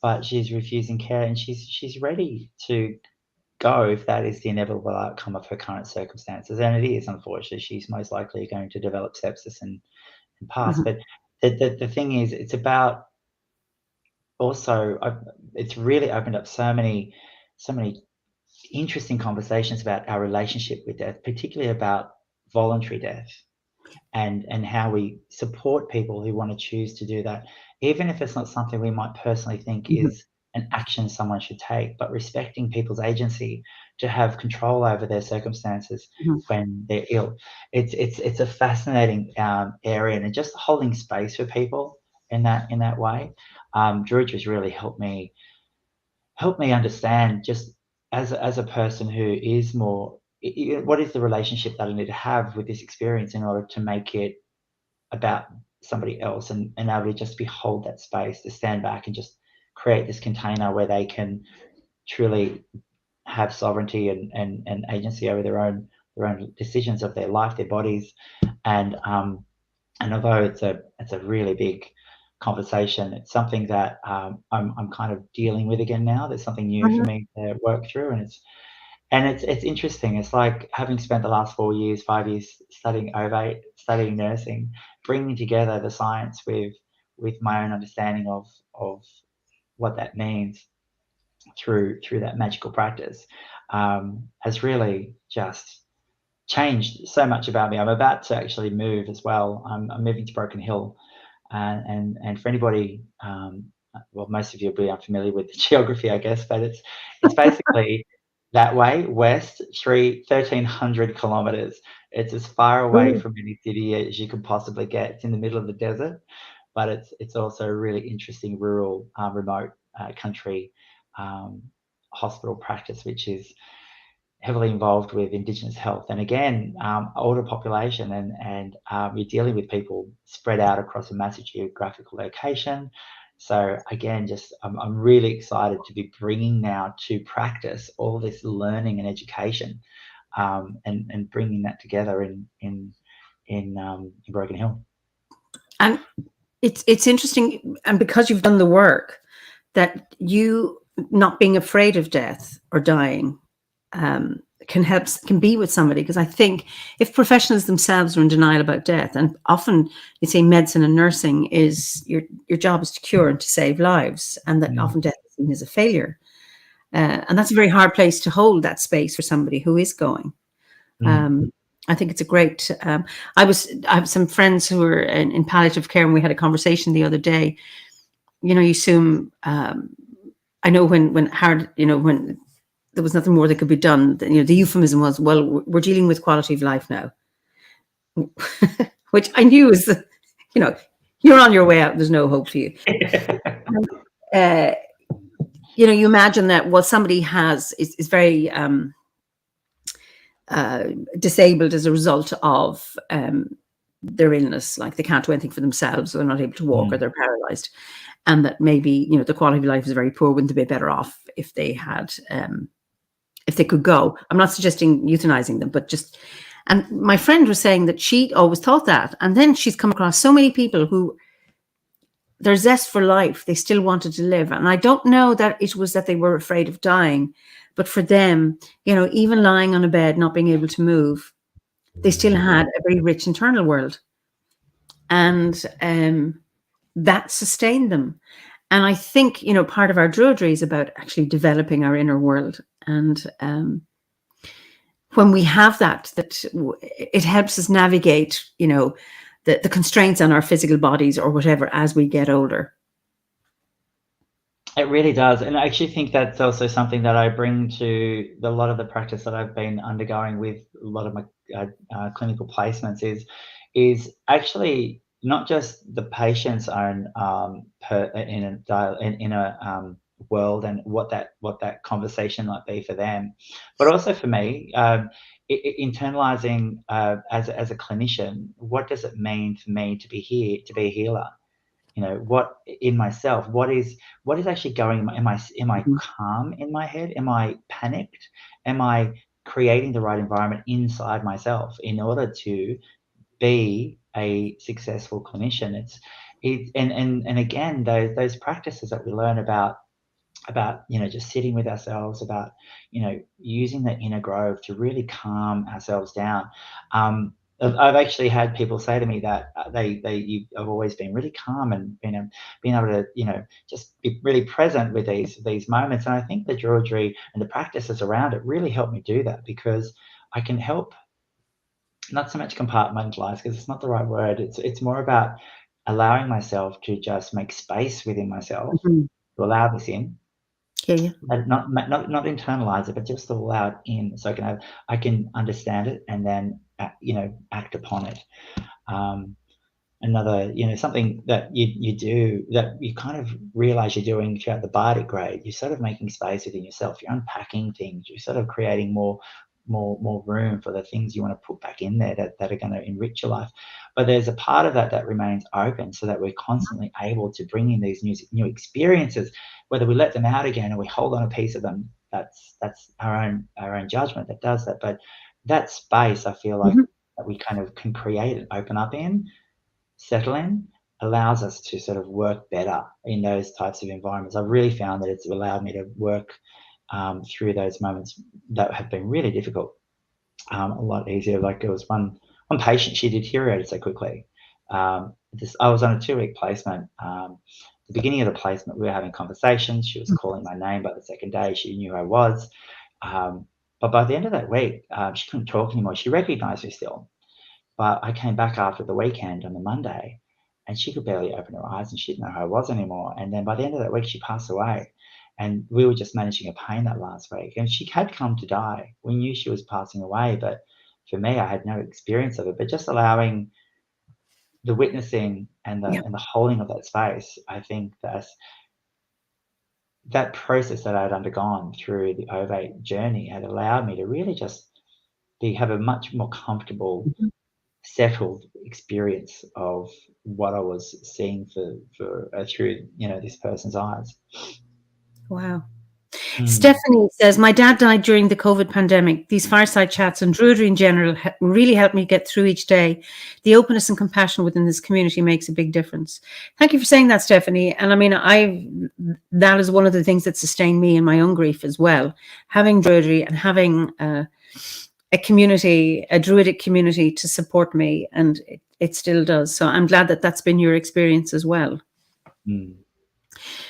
but she's refusing care, and she's ready to go if that is the inevitable outcome of her current circumstances, and it is. Unfortunately, she's most likely going to develop sepsis and pass. But the thing is, it's about also it's really opened up so many interesting conversations about our relationship with death, particularly about voluntary death, and how we support people who want to choose to do that, even if it's not something we might personally think is an action someone should take, but respecting people's agency to have control over their circumstances when they're ill. It's a fascinating area, and just holding space for people in that way. Druid has really helped me understand, just as a person who is more, what is the relationship that I need to have with this experience in order to make it about somebody else, and able to just hold that space, to stand back and just create this container where they can truly have sovereignty and agency over their own decisions of their life, their bodies. And although it's a really big conversation, it's something that I'm kind of dealing with again now. There's something new for me to work through, and it's interesting. It's like having spent the last 5 years studying OVAT, studying nursing, bringing together the science with my own understanding of what that means through that magical practice, has really just changed so much about me. I'm about to actually move as well. I'm moving to Broken Hill, and for anybody, well, most of you will be unfamiliar with the geography, I guess, but it's basically that way west, 1,300 kilometers. It's as far away from any city as you could possibly get. It's in the middle of the desert, but it's also a really interesting rural, remote country hospital practice, which is heavily involved with Indigenous health, and again, older population, and you're dealing with people spread out across a massive geographical location. So again, just I'm really excited to be bringing now to practice all this learning and education, and bringing that together in Broken Hill. And it's interesting, and because you've done the work, that you not being afraid of death or dying can be with somebody. Because I think if professionals themselves are in denial about death, and often you say medicine and nursing is your job is to cure and to save lives, and that often death is seen as a failure, and that's a very hard place to hold that space for somebody who is going. I think it's a great. I have some friends who are in palliative care, and we had a conversation the other day. You know, you assume. I know when hard, when there was nothing more that could be done. The euphemism was, "Well, we're dealing with quality of life now," which I knew is, you're on your way out. There's no hope for you. You imagine that what somebody has is very disabled as a result of their illness, like they can't do anything for themselves, so they're not able to walk, or they're paralyzed, and that maybe the quality of life is very poor. Wouldn't they be better off if they had if they could go? I'm not suggesting euthanizing them, but just. And my friend was saying that she always thought that, and then she's come across so many people who their zest for life, they still wanted to live. And I don't know that it was that they were afraid of dying, but for them, even lying on a bed, not being able to move, they still had a very rich internal world. And that sustained them. And I think, part of our Druidry is about actually developing our inner world. And when we have that it helps us navigate, the constraints on our physical bodies or whatever as we get older. It really does. And I actually think that's also something that I bring to a lot of the practice that I've been undergoing with a lot of my clinical placements is actually not just the patient's own in a world and what that conversation might be for them, but also for me, internalizing as a clinician, what does it mean for me to be here, to be a healer? What in myself, what is actually going, am I calm in my head? Am I panicked? Am I creating the right environment inside myself in order to be a successful clinician? And again, those practices that we learn about just sitting with ourselves, about using the inner grove to really calm ourselves down. I've actually had people say to me that you've always been really calm and being able to just be really present with these moments. And I think the Druidry and the practices around it really help me do that, because I can help not so much compartmentalize, because it's not the right word. It's more about allowing myself to just make space within myself to allow this in. Yeah. Not internalize it, but just allow it in, so I can understand it and then act upon it. Another something that you do that you kind of realize you're doing throughout the bardic grade, you're sort of making space within yourself. You're unpacking things. You're sort of creating more room for the things you want to put back in there that are going to enrich your life. But there's a part of that remains open, so that we're constantly able to bring in these new experiences, whether we let them out again or we hold on a piece of them. That's our own judgment that does that. But that space, I feel like that we kind of can create and open up in, settle in, allows us to sort of work better in those types of environments. I've really found that it's allowed me to work through those moments that have been really difficult a lot easier. Like, there was one patient, she deteriorated so quickly. I was on a 2-week placement. The beginning of the placement, we were having conversations. She was calling my name. By the second day, she knew who I was. But by the end of that week, she couldn't talk anymore. She recognized me still. But I came back after the weekend on the Monday, and she could barely open her eyes, and she didn't know who I was anymore. And then by the end of that week, she passed away. And we were just managing a pain that last week. And she had come to die. We knew she was passing away, but for me, I had no experience of it. But just allowing the witnessing and the holding of that space, I think that process that I'd undergone through the ovate journey had allowed me to really just have a much more comfortable, Mhm. settled experience of what I was seeing through this person's eyes. Wow. Mm. Stephanie says, my dad died during the COVID pandemic. These fireside chats and Druidry in general really helped me get through each day. The openness and compassion within this community makes a big difference. Thank you for saying that, Stephanie. And I mean, that is one of the things that sustained me in my own grief as well. Having Druidry and having a community, a Druidic community to support me, and it still does. So I'm glad that that's been your experience as well. Mm.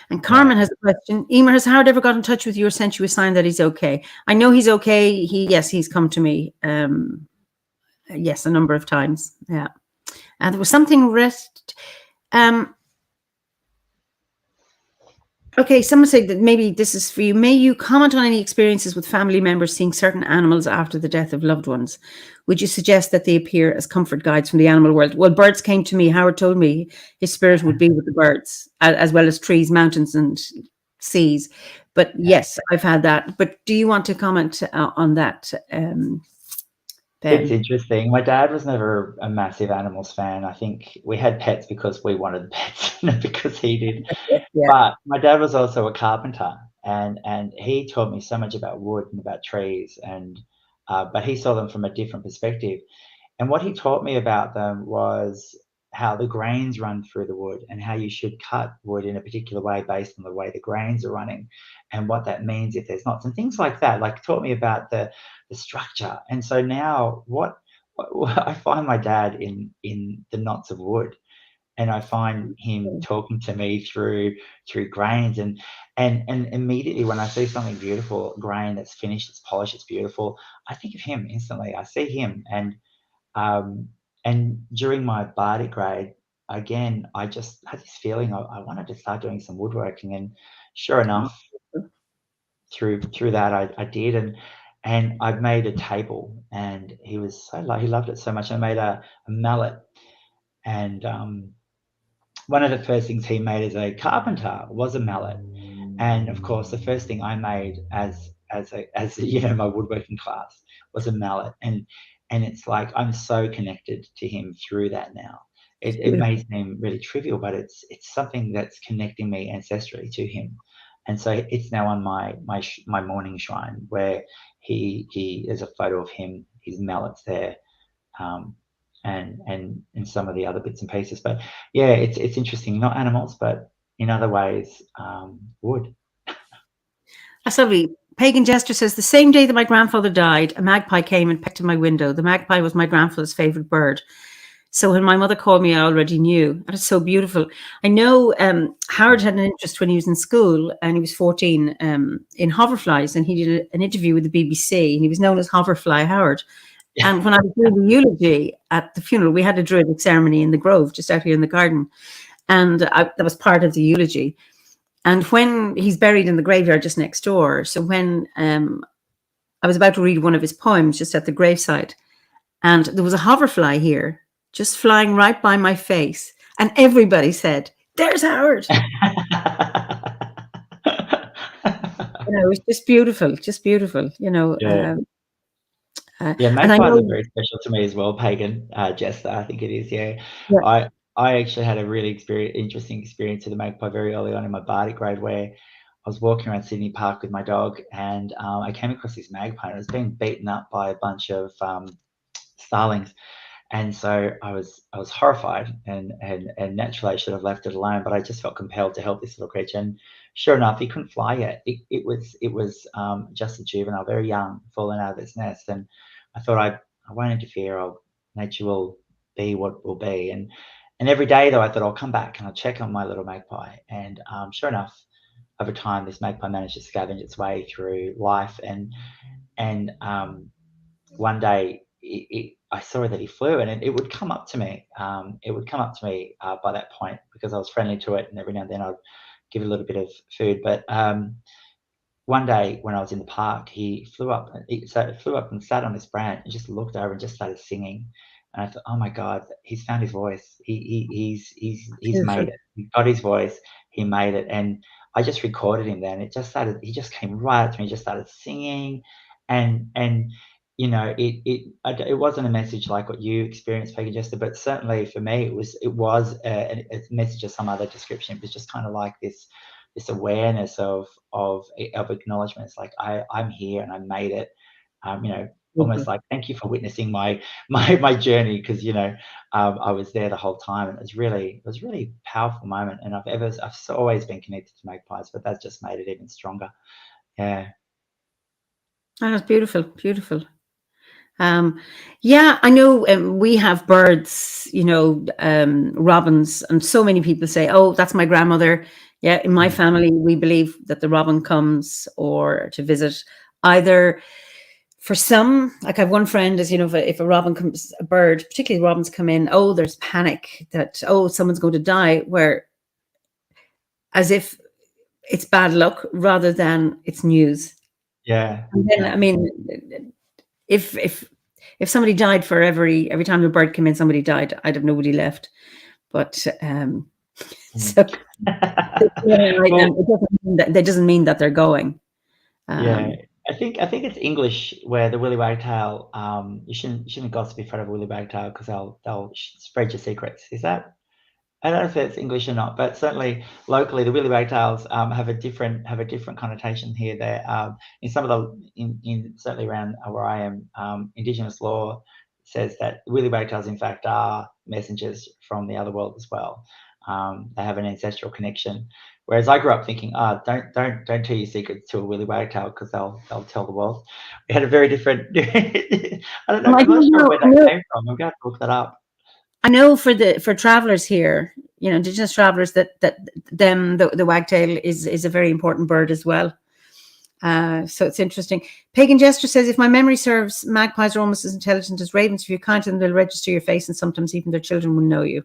And Yeah. Carmen has a question. Eimear, has Howard ever got in touch with you or sent you a sign that he's okay? I know he's okay. He's come to me. Yes, a number of times. Yeah. And there was something okay, someone said that maybe this is for you. May you comment on any experiences with family members seeing certain animals after the death of loved ones? Would you suggest that they appear as comfort guides from the animal world? Well, birds came to me. Howard told me his spirit would be with the birds, as well as trees, mountains, and seas. But yes, I've had that. But do you want to comment on that, It's Ben? interesting. My dad was never a massive animals fan. I think we had pets because we wanted pets, not because he did. Yeah. But my dad was also a carpenter, and he taught me so much about wood and about trees, and but he saw them from a different perspective. And what he taught me about them was how the grains run through the wood and how you should cut wood in a particular way based on the way the grains are running and what that means if there's knots and things like that. Like taught me about the structure. And so now what I find my dad in the knots of wood, and I find him talking to me through grains, and immediately when I see something beautiful, grain that's finished, it's polished, it's beautiful, I think of him instantly. I see him, um, and during my bardic grade, again, I just had this feeling I wanted to start doing some woodworking, and sure enough, through that I did, and I made a table, and he loved it so much. I made a mallet, and one of the first things he made as a carpenter was a mallet, and of course, the first thing I made as my woodworking class was a mallet, and it's like I'm so connected to him through that now. It Beautiful. may seem really trivial, but it's something that's connecting me ancestrally to him, and so it's now on my morning shrine where he there's a photo of him, his mallet's there, um, and some of the other bits and pieces. But yeah, it's interesting. Not animals, but in other ways, wood. That's lovely. Pagan Jester says, the same day that my grandfather died, a magpie came and pecked at my window. The magpie was my grandfather's favorite bird. So when my mother called me, I already knew. That is so beautiful. I know Howard had an interest when he was in school and he was 14 in hoverflies, and he did an interview with the BBC, and he was known as Hoverfly Howard. And when I was doing the eulogy at the funeral, we had a druidic ceremony in the grove just out here in the garden. And that was part of the eulogy. And when he's buried in the graveyard just next door, so when I was about to read one of his poems just at the graveside, and there was a hoverfly here, just flying right by my face, and everybody said, "There's Howard." It was just beautiful, just beautiful. Yeah. Yeah, And I magpies are know, very special to me as well, Pagan, Jester, I think it is, yeah. yeah, I actually had a really interesting experience with a magpie very early on in my bardic grade where I was walking around Sydney Park with my dog, and I came across this magpie, and it was being beaten up by a bunch of starlings. And so I was horrified, and naturally I should have left it alone, but I just felt compelled to help this little creature. And sure enough, he couldn't fly yet. It was just a juvenile, very young, fallen out of its nest. And I thought I won't interfere. Nature will be what will be. And every day though, I thought I'll come back and I'll check on my little magpie. And sure enough, over time, this magpie managed to scavenge its way through life, and one day I saw that he flew, and it would come up to me. It would come up to me by that point because I was friendly to it, and every now and then I'd give it a little bit of food. But one day when I was in the park, he flew up. It flew up and sat on this branch and just looked over and just started singing. And I thought, oh my God, he's found his voice. He's made beautiful. it. He got his voice. He made it. And I just recorded him then. It just started. He just came right up to me, just started singing, and you know, it wasn't a message like what you experienced, Peggy Jester, but certainly for me, it was a message of some other description. It was just kind of like this awareness of acknowledgement. It's like I'm here and I made it. You know, almost like thank you for witnessing my journey, because you know, I was there the whole time, and it was really a powerful moment. And I've always been connected to magpies, but that just made it even stronger. Yeah. Oh, that's beautiful, beautiful. Yeah, I know we have birds, you know, robins, and so many people say, "Oh, that's my grandmother." Yeah, in my family, we believe that the robin comes or to visit either. For some, like I have one friend, as you know, if a robin comes, a bird, particularly robins come in, oh, there's panic that, oh, someone's going to die, where as if it's bad luck rather than it's news. Yeah. And then, Yeah. I mean, if somebody died for every time a bird came in, somebody died, I'd have nobody left. But so Well, that doesn't mean that they're going. yeah, I think it's English where the willy wagtail. You shouldn't gossip in front of a willy wagtail because they'll spread your secrets. Is that? I don't know if it's English or not, but certainly locally, the willy wagtails have a different connotation here. There, in some of the in certainly around where I am, Indigenous law says that willy wagtails in fact are messengers from the other world as well. They have an ancestral connection. Whereas I grew up thinking, don't tell your secrets to a willy wagtail because they'll tell the world. We had a very different. I don't know. Well, I I'm not don't sure know. where that came from. I'm going to look that up. I know for travelers here, you know, Indigenous travelers, that the wagtail is a very important bird as well. So it's interesting. Pagan Jester says, if my memory serves, magpies are almost as intelligent as ravens. If you count them, they'll register your face, and sometimes even their children will know you.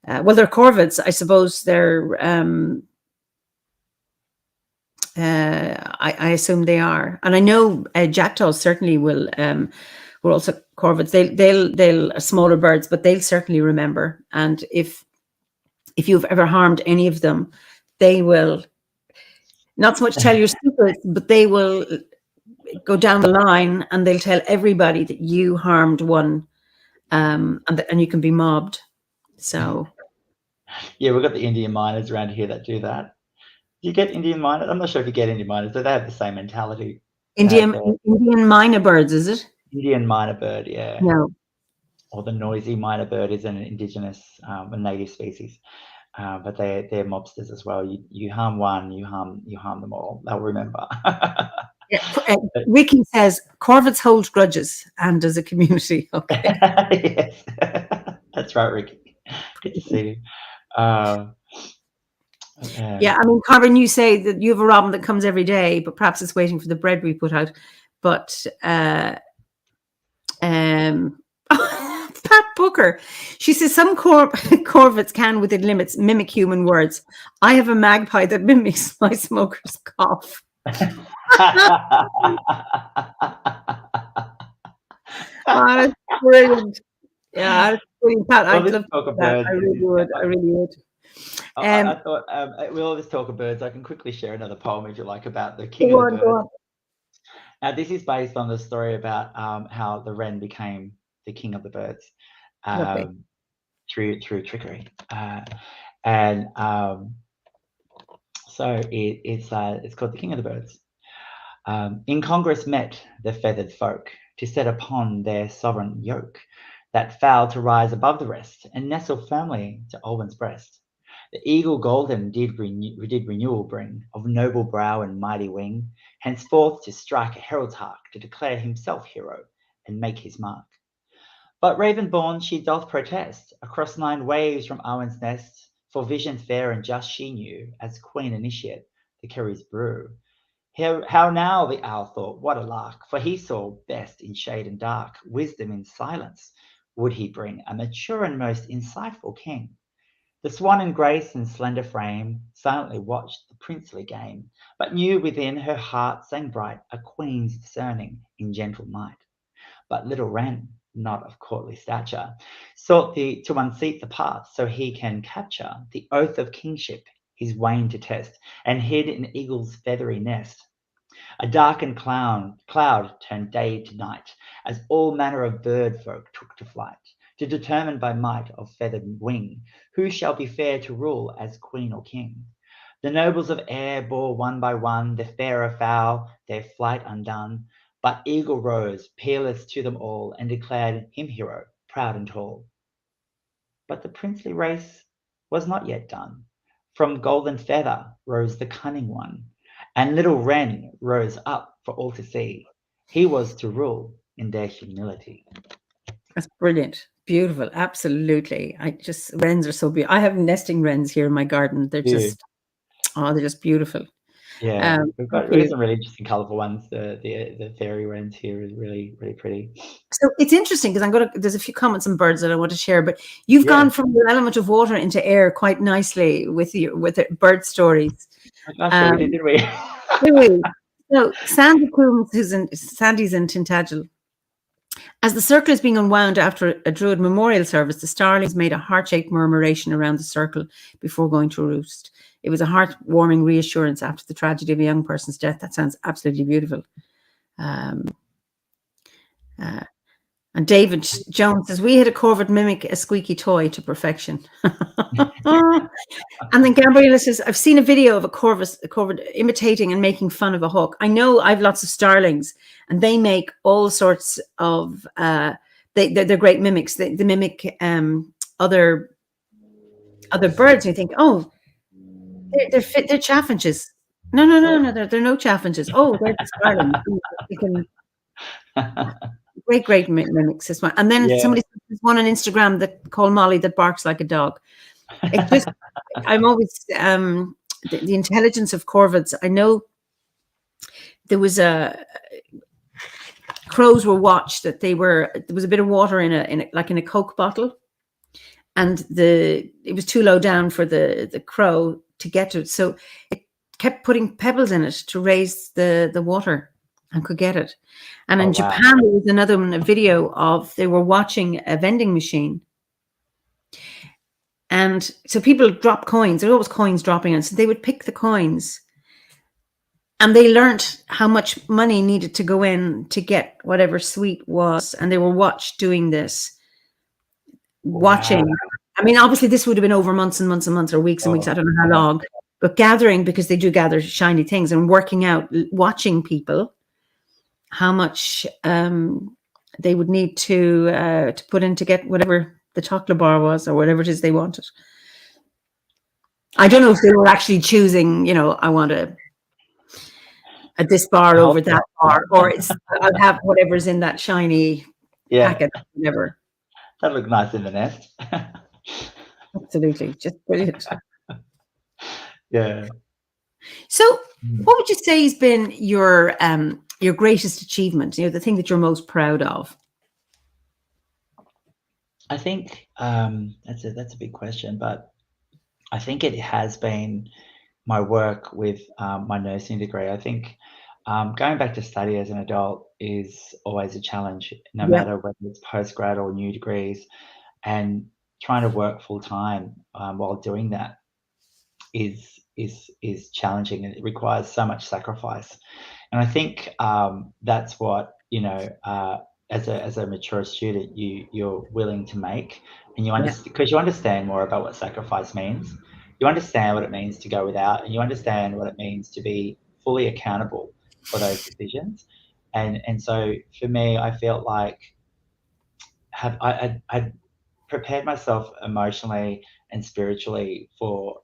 Well, they're corvids, I suppose. They're I assume they are, and I know jackdaws certainly will. We're also corvids. They'll smaller birds, but they'll certainly remember. And if you've ever harmed any of them, they will not so much tell your secrets, but they will go down the line and they'll tell everybody that you harmed one, and you can be mobbed. So Yeah, we've got the Indian miners around here that do that. Do you get Indian miners? I'm not sure if you get Indian miners, but they have the same mentality. Indian myna birds, is it? Indian miner bird, yeah. No. Or the noisy miner bird is an indigenous, a native species. But they're mobsters as well. You harm one, you harm them all. They'll remember. Yeah, Ricky says corvids hold grudges, and as a community. Okay. Yes, that's right, Ricky. Good to see you. Yeah, I mean, Carbon, you say that you have a robin that comes every day, but perhaps it's waiting for the bread we put out. But Pat Booker, she says some corvids can, within limits, mimic human words. I have a magpie that mimics my smoker's cough. That's brilliant. Yeah, that's brilliant, Pat. Well, I'd let's love to talk do of that. birds. I really would. I really would. I thought we'll always talk of birds. I can quickly share another poem if you like about the king of the birds. Now, this is based on the story about how the wren became the king of the birds through trickery, and so it's called the King of the Birds. In Congress met the feathered folk to set upon their sovereign yoke that fowl to rise above the rest and nestle firmly to Olwen's breast. The eagle golden did renewal bring of noble brow and mighty wing, henceforth to strike a herald's hark to declare himself hero and make his mark. But raven-born she doth protest across 9 waves from Arwen's nest, for vision fair and just she knew as queen initiate the Kerry's brew. How now, the owl thought, what a lark, for he saw best in shade and dark, wisdom in silence would he bring, a mature and most insightful king. The swan in grace and slender frame silently watched the princely game, but knew within her heart sang bright a queen's discerning in gentle might. But little wren, not of courtly stature, sought to unseat the path so he can capture the oath of kingship his wain to test, and hid in eagle's feathery nest. A darkened cloud turned day to night, as all manner of bird folk took to flight, to determine by might of feathered wing, who shall be fair to rule as queen or king. The nobles of air bore one by one the fairer fowl, their flight undone, but eagle rose, peerless to them all, and declared him hero, proud and tall. But the princely race was not yet done. From golden feather rose the cunning one, and little wren rose up for all to see. He was to rule in their humility. That's brilliant. Beautiful. Absolutely. Wrens are so beautiful. I have nesting wrens here in my garden. They're just beautiful. Yeah, we've got some really interesting, colourful ones. The fairy wrens here is really, really pretty. So it's interesting because there's a few comments on birds that I want to share, but you've gone from the element of water into air quite nicely with the bird stories. We did we? Did we? So Sandy Coombs, Sandy's in Tintagel. As the circle is being unwound after a Druid memorial service, the starlings made a heart-shaped murmuration around the circle before going to roost. It was a heartwarming reassurance after the tragedy of a young person's death. That sounds absolutely beautiful. And David Jones says, we had a corvid mimic a squeaky toy to perfection. And then Gabriella says, I've seen a video of a corvid imitating and making fun of a hawk. I know I've lots of starlings, and they make all sorts of, they're great mimics. They mimic other birds. And you think, oh, they're chaffinches. No, they're no chaffinches. Oh, they're the starlings. Great mimics this one. And then somebody says one on Instagram that called Molly that barks like a dog. It just, I'm always the intelligence of corvids. I know there was crows were watched that there was a bit of water in a Coke bottle, and it was too low down for the crow to get to it, so it kept putting pebbles in it to raise the water and could get it. And in Japan, there was another one, a video of they were watching a vending machine. And so people drop coins. There's always coins dropping in. So they would pick the coins. And they learned how much money needed to go in to get whatever sweet was. And they were watched doing this. Watching. I mean, obviously, this would have been over months and months and months or weeks and weeks. I don't know how long. But gathering, because they do gather shiny things, and working out, watching people, how much they would need to put in to get whatever the chocolate bar was or whatever it is they wanted. I don't know if they were actually choosing, I want this bar over that bar, or I'll have whatever's in that shiny packet, whatever. That looked nice in the nest. Absolutely, just brilliant. Yeah. So, what would you say has been your greatest achievement? The thing that you're most proud of. I think that's a big question, but I think it has been my work with my nursing degree. I think going back to study as an adult is always a challenge, no matter whether it's postgrad or new degrees, and trying to work full time while doing that is challenging, and it requires so much sacrifice. And I think that's what as a mature student you're willing to make, and you understand, because you understand more about what sacrifice means. You understand what it means to go without, and you understand what it means to be fully accountable for those decisions. And so for me, I felt like I prepared myself emotionally and spiritually for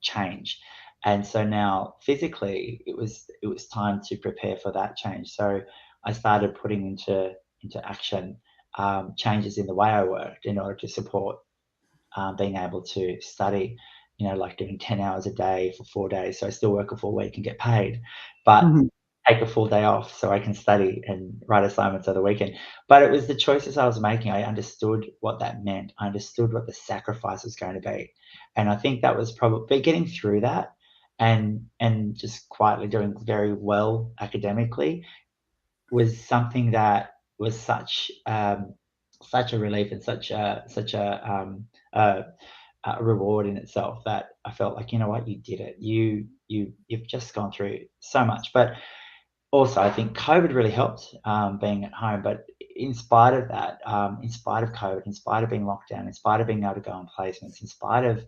change. And so now physically it was time to prepare for that change. So I started putting into action changes in the way I worked in order to support being able to study, like doing 10 hours a day for 4 days. So I still work a full week and get paid, but take a full day off so I can study and write assignments over the weekend. But it was the choices I was making. I understood what that meant. I understood what the sacrifice was going to be. And I think that was probably getting through that and just quietly doing very well academically was something that was such a relief and such a reward in itself, that I felt like, you know what, you did it. You've just gone through so much. But also, I think COVID really helped, being at home. But in spite of that, in spite of COVID, in spite of being locked down, in spite of being able to go on placements, in spite of,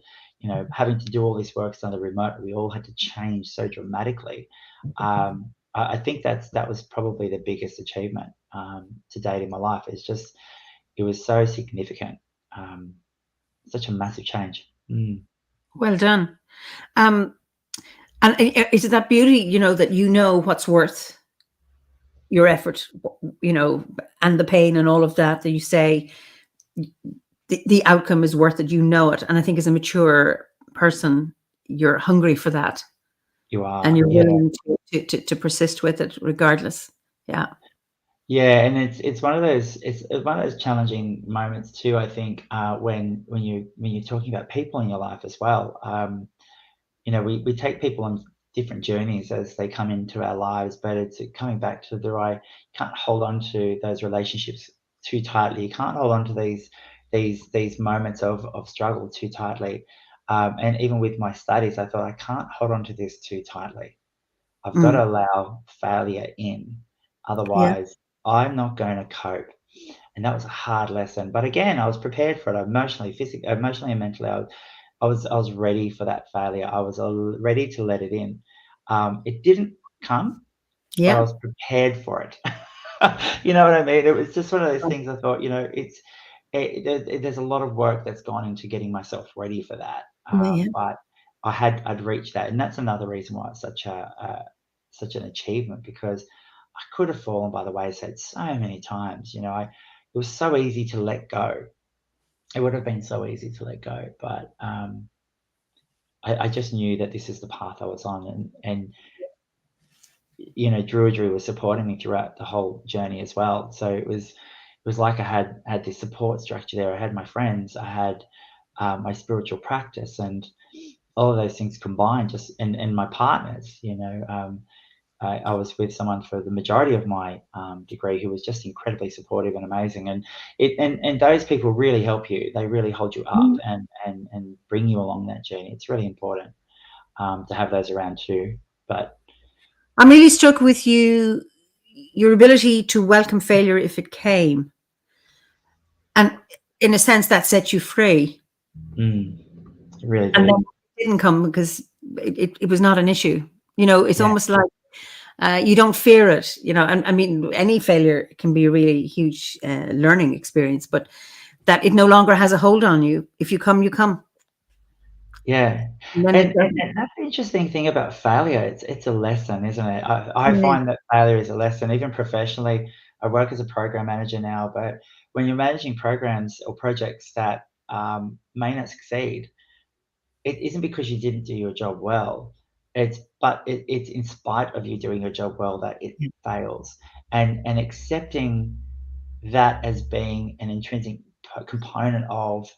having to do all this work done remote, we all had to change so dramatically. I think that was probably the biggest achievement, to date in my life. It was so significant, such a massive change. Well done. And is it that beauty, that what's worth your effort, and the pain and all of that you say the outcome is worth it, it. And I think as a mature person, you're hungry for that. You are, and you're yeah. willing to persist with it regardless. Yeah. Yeah, and it's one of those challenging moments too, I think, when you're talking about people in your life as well. We take people on different journeys as they come into our lives, but it's coming back to you can't hold on to those relationships too tightly. You can't hold on to these moments of struggle too tightly. And even with my studies, I thought, I can't hold on to this too tightly. I've got to allow failure in. Yeah. Otherwise, I'm not going to cope. And that was a hard lesson. But again, I was prepared for it emotionally, physically, emotionally and mentally. I was ready for that failure. I was ready to let it in. It didn't come, but I Yeah. was prepared for it. You know what I mean? It was just one of those things. I thought, there's a lot of work that's gone into getting myself ready for that. Yeah. But I'd reached that, and that's another reason why it's such an achievement, because I could have fallen by the wayside so many times. It was so easy to let go. It would have been so easy to let go, but I just knew that this is the path I was on, and Druidry was supporting me throughout the whole journey as well. So it was like I had this support structure there. I had my friends, I had my spiritual practice, and all of those things combined, and my partners. I was with someone for the majority of my degree who was just incredibly supportive and amazing, and those people really help you. They really hold you up and bring you along that journey. It's really important to have those around too. But I'm really struck with your ability to welcome failure if it came, and in a sense that set you free. It really And then did. it didn't come because it was not an issue. It's Yeah. almost like you don't fear it. And I mean, any failure can be a really huge learning experience, but that it no longer has a hold on you. If you come, you come. Yeah. And then And that's the interesting thing about failure. It's a lesson, isn't it? I yeah. find that failure is a lesson, even professionally. I work as a program manager now, but when you're managing programs or projects that may not succeed, it isn't because you didn't do your job well. It's in spite of you doing your job well that it fails, and accepting that as being an intrinsic component of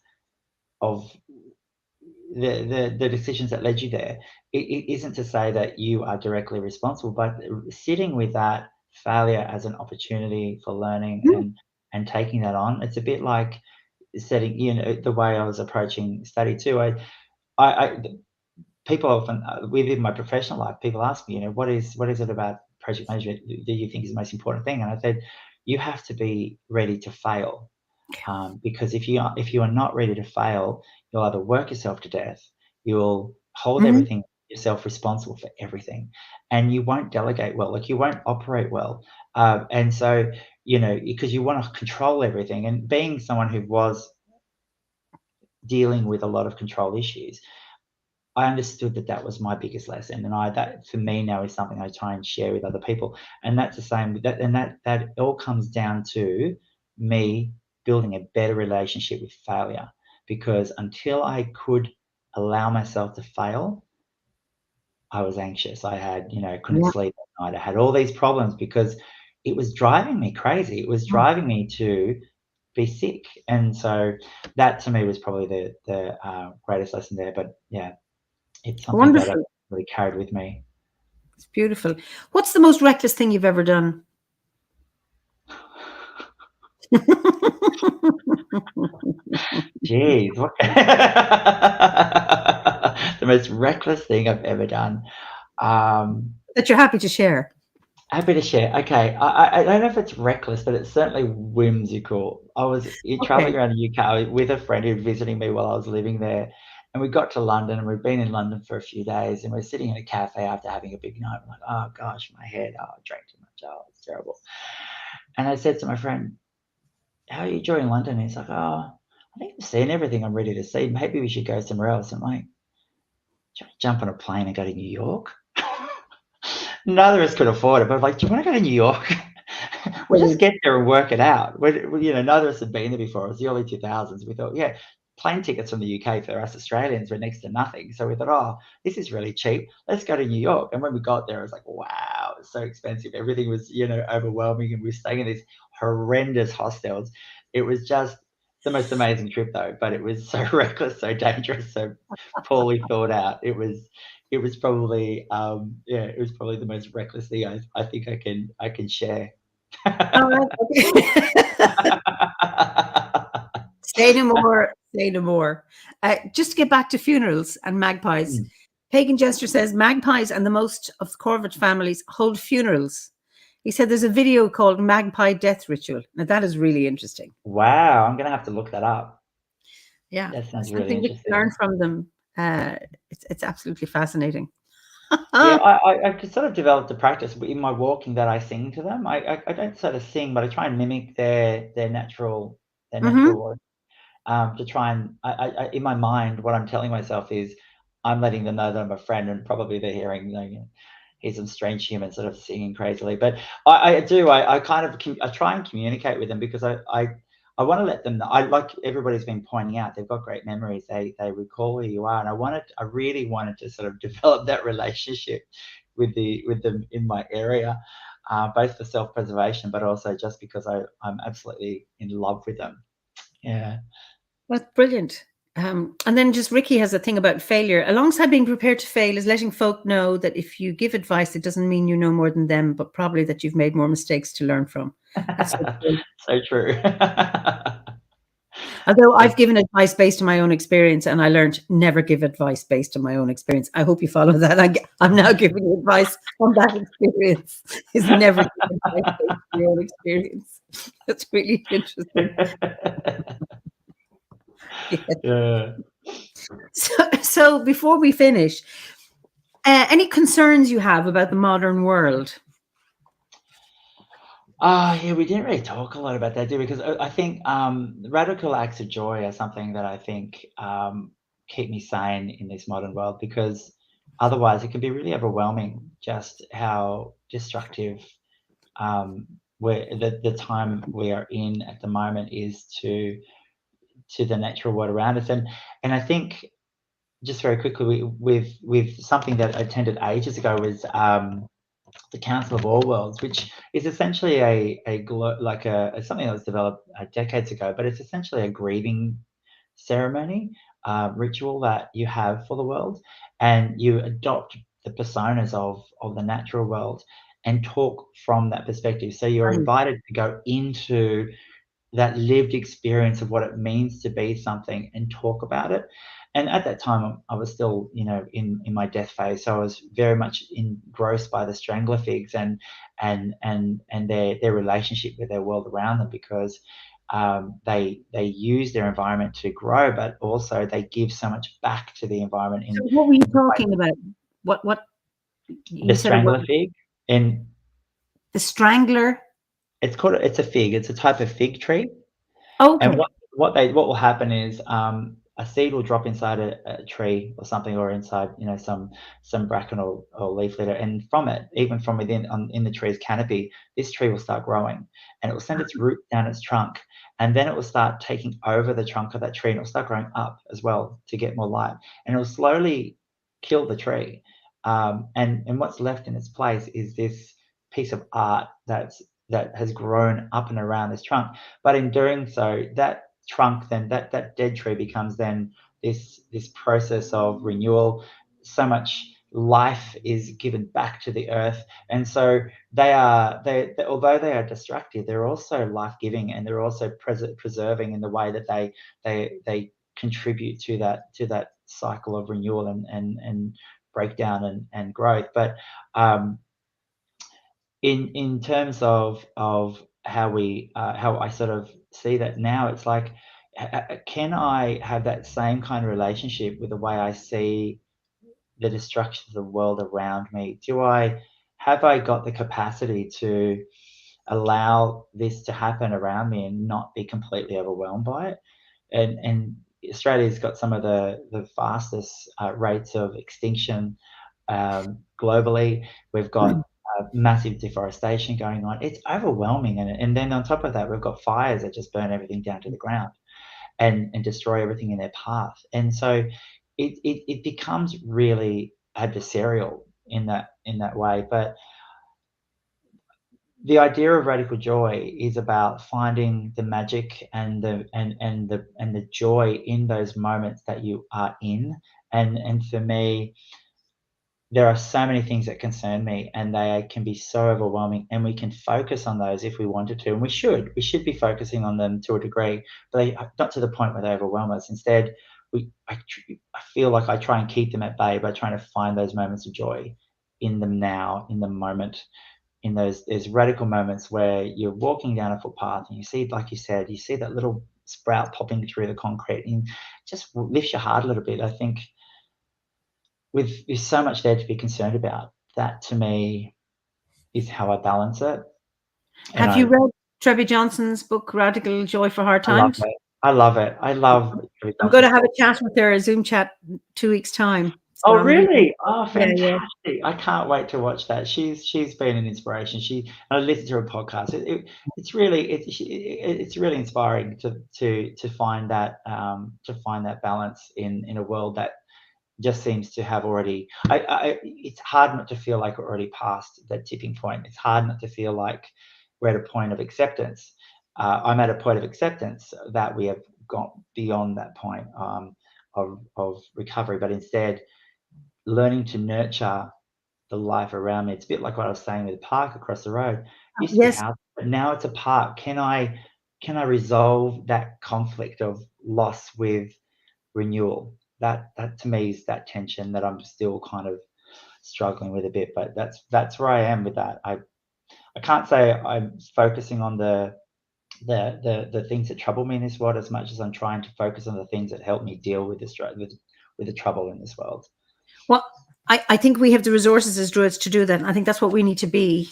the decisions that led you there. It isn't to say that you are directly responsible, but sitting with that failure as an opportunity for learning and taking that on. It's a bit like setting, the way I was approaching study too. I people often, within my professional life, people ask me, what is it about project management that you think is the most important thing? And I said, you have to be ready to fail. Because if you are not ready to fail, you'll either work yourself to death, you'll hold everything yourself responsible for everything, and you won't delegate well, like you won't operate well. And so, because you want to control everything, and being someone who was dealing with a lot of control issues, I understood that was my biggest lesson, and that for me now is something I try and share with other people. And that's the same with that, and that all comes down to me building a better relationship with failure, because until I could allow myself to fail, I was anxious. I had, couldn't Yeah. sleep at night. I had all these problems because it was driving me crazy. It was driving me to be sick, and so that to me was probably the greatest lesson there. But yeah, it's something that I've Wonderful. really carried with me. It's beautiful. What's the most reckless thing you've ever done? Jeez, what the most reckless thing I've ever done. That you're happy to share. Happy to share. Okay, I don't know if it's reckless, but it's certainly whimsical. I was Okay. traveling around the UK with a friend who was visiting me while I was living there, and we got to London, and we'd been in London for a few days, and we're sitting in a cafe after having a big night. I'm like, oh gosh, my head, oh, I drank too much, oh, it's terrible. And I said to my friend, "How are you enjoying London?" And he's like, "Oh, I think I've seen everything I'm ready to see. Maybe we should go somewhere else." I'm like, jump on a plane and go to New York?" Neither of us could afford it, but I'm like, "Do you want to go to New York? We'll just Brilliant. get there and work it out." Neither of us had been there before. It was the early 2000s. We thought, yeah, plane tickets from the UK for us Australians were next to nothing. So we thought, oh, this is really cheap. Let's go to New York. And when we got there, it was like, wow, it's so expensive. Everything was, overwhelming. And we were staying in these horrendous hostels. It was just the most amazing trip, though. But it was so reckless, so dangerous, so poorly thought out. It was probably it was probably the most reckless thing I think I can share. All right. Okay. Say no more. Say no more. Just to get back to funerals and magpies. Mm. Pagan Jester says magpies and the most of the Corvid families hold funerals. He said there's a video called Magpie Death Ritual. Now that is really interesting. Wow, I'm gonna have to look that up. Yeah, That sounds really something we can learn interesting. from them. It's absolutely fascinating. Yeah, I could sort of develop the practice in my walking that I sing to them. I don't sort of sing, but I try and mimic their natural Mm-hmm. voice. To try and in my mind, what I'm telling myself is I'm letting them know that I'm a friend, and probably they're hearing, here's some strange human sort of singing crazily. But I try and communicate with them because I want to let them know. I like everybody's been pointing out, they've got great memories. They recall who you are, and I really wanted to sort of develop that relationship with them in my area, both for self preservation, but also just because I'm absolutely in love with them. Yeah. That's brilliant. And then just Ricky has a thing about failure. Alongside being prepared to fail is letting folk know that if you give advice, it doesn't mean you know more than them, but probably that you've made more mistakes to learn from. That's so true. So true. Although It's I've given advice based on my own experience, and I learned never give advice based on my own experience. I hope you follow that. I'm now giving you advice on that experience. Is never give advice based on your own experience. That's really interesting. Yeah. Yeah. So before we finish, any concerns you have about the modern world? Yeah, we didn't really talk a lot about that, did we? Because I think radical acts of joy are something that I think keep me sane in this modern world, because otherwise it can be really overwhelming just how destructive the time we are in at the moment is to the natural world around us. And I think, just very quickly, with something that I attended ages ago, was the Council of All Worlds, which is essentially something that was developed decades ago, but it's essentially a grieving ceremony, ritual that you have for the world, and you adopt the personas of the natural world and talk from that perspective. So you're Right. invited to go into that lived experience of what it means to be something and talk about it. And at that time, I was still, in my death phase, so I was very much engrossed by the strangler figs and their relationship with their world around them, because they use their environment to grow, but also they give so much back to the environment So in what were you ways. talking about? What The you said a word, strangler fig, and the strangler? it's a fig. It's a type of fig tree. And Okay. what will happen is, a seed will drop inside a tree or something, or inside, some bracken or leaf litter, and from it, even from within, in the tree's canopy, this tree will start growing, and it will send its roots down its trunk, and then it will start taking over the trunk of that tree, and it will start growing up as well to get more light, and it will slowly kill the tree. And what's left in its place is this piece of art that has grown up and around this trunk. But in doing so, that trunk, then that dead tree becomes then this process of renewal, so much life is given back to the earth, and so although they are destructive, they're also life-giving, and they're also preserving in the way that they contribute to that cycle of renewal and breakdown and growth. But in terms of how I sort of see that now, it's like, can I have that same kind of relationship with the way I see the destruction of the world around me? Have I got the capacity to allow this to happen around me and not be completely overwhelmed by it? And Australia's got some of the fastest rates of extinction globally. We've got massive deforestation going on. It's overwhelming, and then on top of that, we've got fires that just burn everything down to the ground and destroy everything in their path. And so it becomes really adversarial in that way. But the idea of radical joy is about finding the magic and the joy in those moments that you are in. And for me, there are so many things that concern me, and they can be so overwhelming, and we can focus on those if we wanted to, and we should be focusing on them to a degree, but not to the point where they overwhelm us. Instead, I feel like I try and keep them at bay by trying to find those moments of joy in them now, in the moment, in there's radical moments where you're walking down a footpath and you see, like you said, you see that little sprout popping through the concrete, and just lifts your heart a little bit. I think there's so much there to be concerned about. That, to me, is how I balance it. Have you read Trevi Johnson's book, Radical Joy for Hard I love Times? it. I love it. I love Trevi I'm going to Johnson's have book. a chat with her, a Zoom chat, 2 weeks' time. So Oh, really? Oh, fantastic. Yeah. I can't wait to watch that. She's been an inspiration. I listened to her podcast. It's really inspiring to find that balance in a world that just seems to have already. It's hard not to feel like we're already past that tipping point. It's hard not to feel like we're at a point of acceptance. I'm at a point of acceptance that we have gone beyond that point of recovery, but instead learning to nurture the life around me. It's a bit like what I was saying with the park across the road. It used to be Yes. house, but now it's a park. Can I resolve that conflict of loss with renewal? That to me is that tension that I'm still kind of struggling with a bit. But that's where I am with that. I can't say I'm focusing on the things that trouble me in this world as much as I'm trying to focus on the things that help me deal with the trouble in this world. Well, I think we have the resources as Druids to do that. I think that's what we need to be,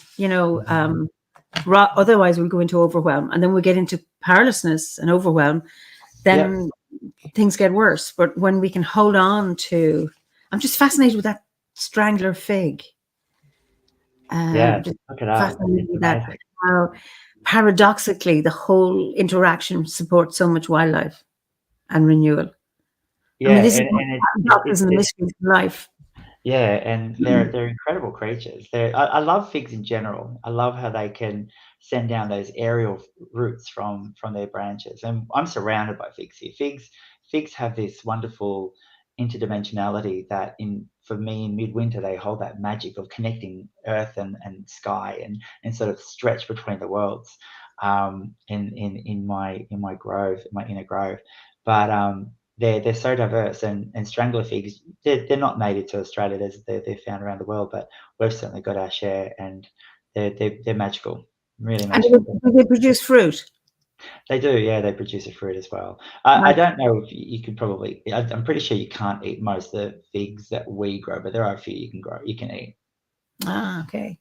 otherwise we'll go into overwhelm, and then we get into powerlessness and overwhelm. Then things get worse. But when we can hold on to, I'm just fascinated with that strangler fig. Look it up. Fascinated with that. How paradoxically the whole interaction supports so much wildlife and renewal. Yeah, I mean, this it's the mysteries of life. Yeah, and they're incredible creatures. I love figs in general. I love how they can send down those aerial roots from their branches. And I'm surrounded by figs here. Figs have this wonderful interdimensionality that for me in midwinter they hold that magic of connecting earth and sky and sort of stretch between the worlds in my grove, in my inner grove. But they're so diverse, and strangler figs, they're not native to Australia. They're found around the world, but we've certainly got our share, and they're magical, really magical. And they produce fruit. They do, yeah. They produce a fruit as well. I don't know if you could probably. I'm pretty sure you can't eat most of the figs that we grow, but there are a few you can eat. Ah, okay.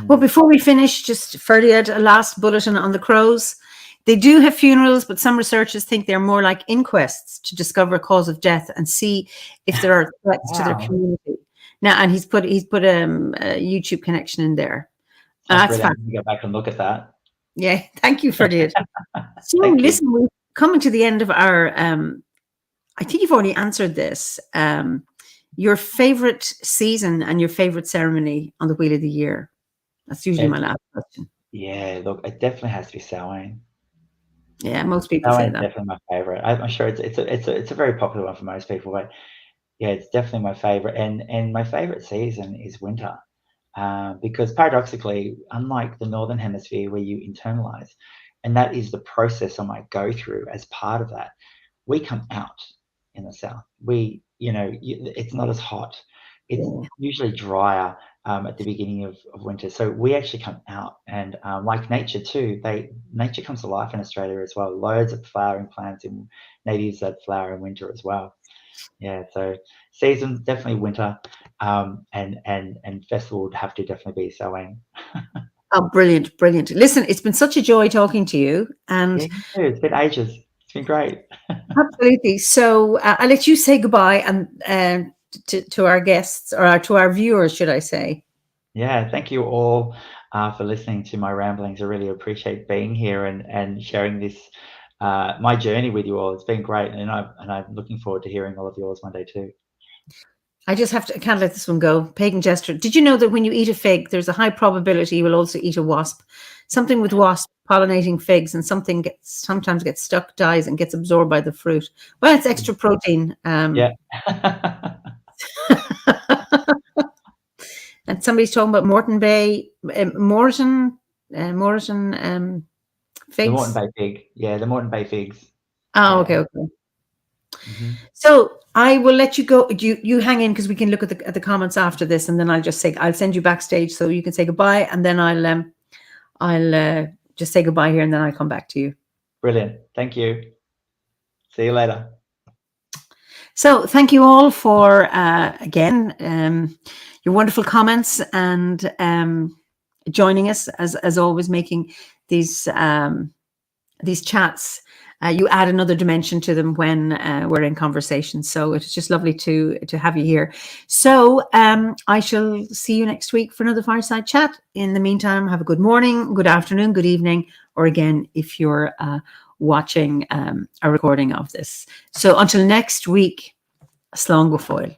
Well, before we finish, just Ferdiad, a last bulletin on the crows. They do have funerals, but some researchers think they're more like inquests to discover a cause of death and see if there are threats to their community. Now, and he's put a YouTube connection in there. That's brilliant. Go back and look at that. Yeah, thank you, Ferdiad. So, listen, we're coming to the end of our. I think you've already answered this. Your favorite season and your favorite ceremony on the Wheel of the Year. That's usually my last question. Yeah, look, it definitely has to be Samhain. Yeah, most people say that. Definitely my favorite. I'm sure it's a very popular one for most people, but yeah, it's definitely my favorite. And my favorite season is winter. Because paradoxically, unlike the Northern Hemisphere where you internalize, and that is the process I might go through as part of that, we come out in the South. It's not as hot. It's usually drier at the beginning of winter. So we actually come out, and like nature too, nature comes to life in Australia as well. Loads of flowering plants and natives that flower in winter as well. Yeah, so seasons definitely winter, and festival would have to definitely be Samhain. Oh, brilliant, brilliant. Listen, it's been such a joy talking to you. And Yeah, you too. It's been ages. It's been great. absolutely. So I'll let you say goodbye and to our guests, or to our viewers, should I say. Yeah, thank you all for listening to my ramblings. I really appreciate being here and sharing this my journey with you all. It's been great, and I'm looking forward to hearing all of yours one day too. I can't let this one go. Pagan gesture. Did you know that when you eat a fig, there's a high probability you will also eat a wasp? Something with wasp pollinating figs, and sometimes gets stuck, dies, and gets absorbed by the fruit. Well, it's extra protein. Yeah. And somebody's talking about Moreton Bay, Moreton figs. The Moreton Bay fig. Yeah, the Moreton Bay figs. Oh, Yeah. okay. Mm-hmm. So I will let you go. You hang in, because we can look at the comments after this, and then I'll send you backstage so you can say goodbye, and then I'll just say goodbye here, and then I'll come back to you. Brilliant. Thank you. See you later. So thank you all for again your wonderful comments, and joining us as always, making these chats. You add another dimension to them when we're in conversation. So it's just lovely to have you here. So I shall see you next week for another Fireside Chat. In the meantime, have a good morning, good afternoon, good evening, or again, if you're watching a recording of this. So until next week, slán go fóill.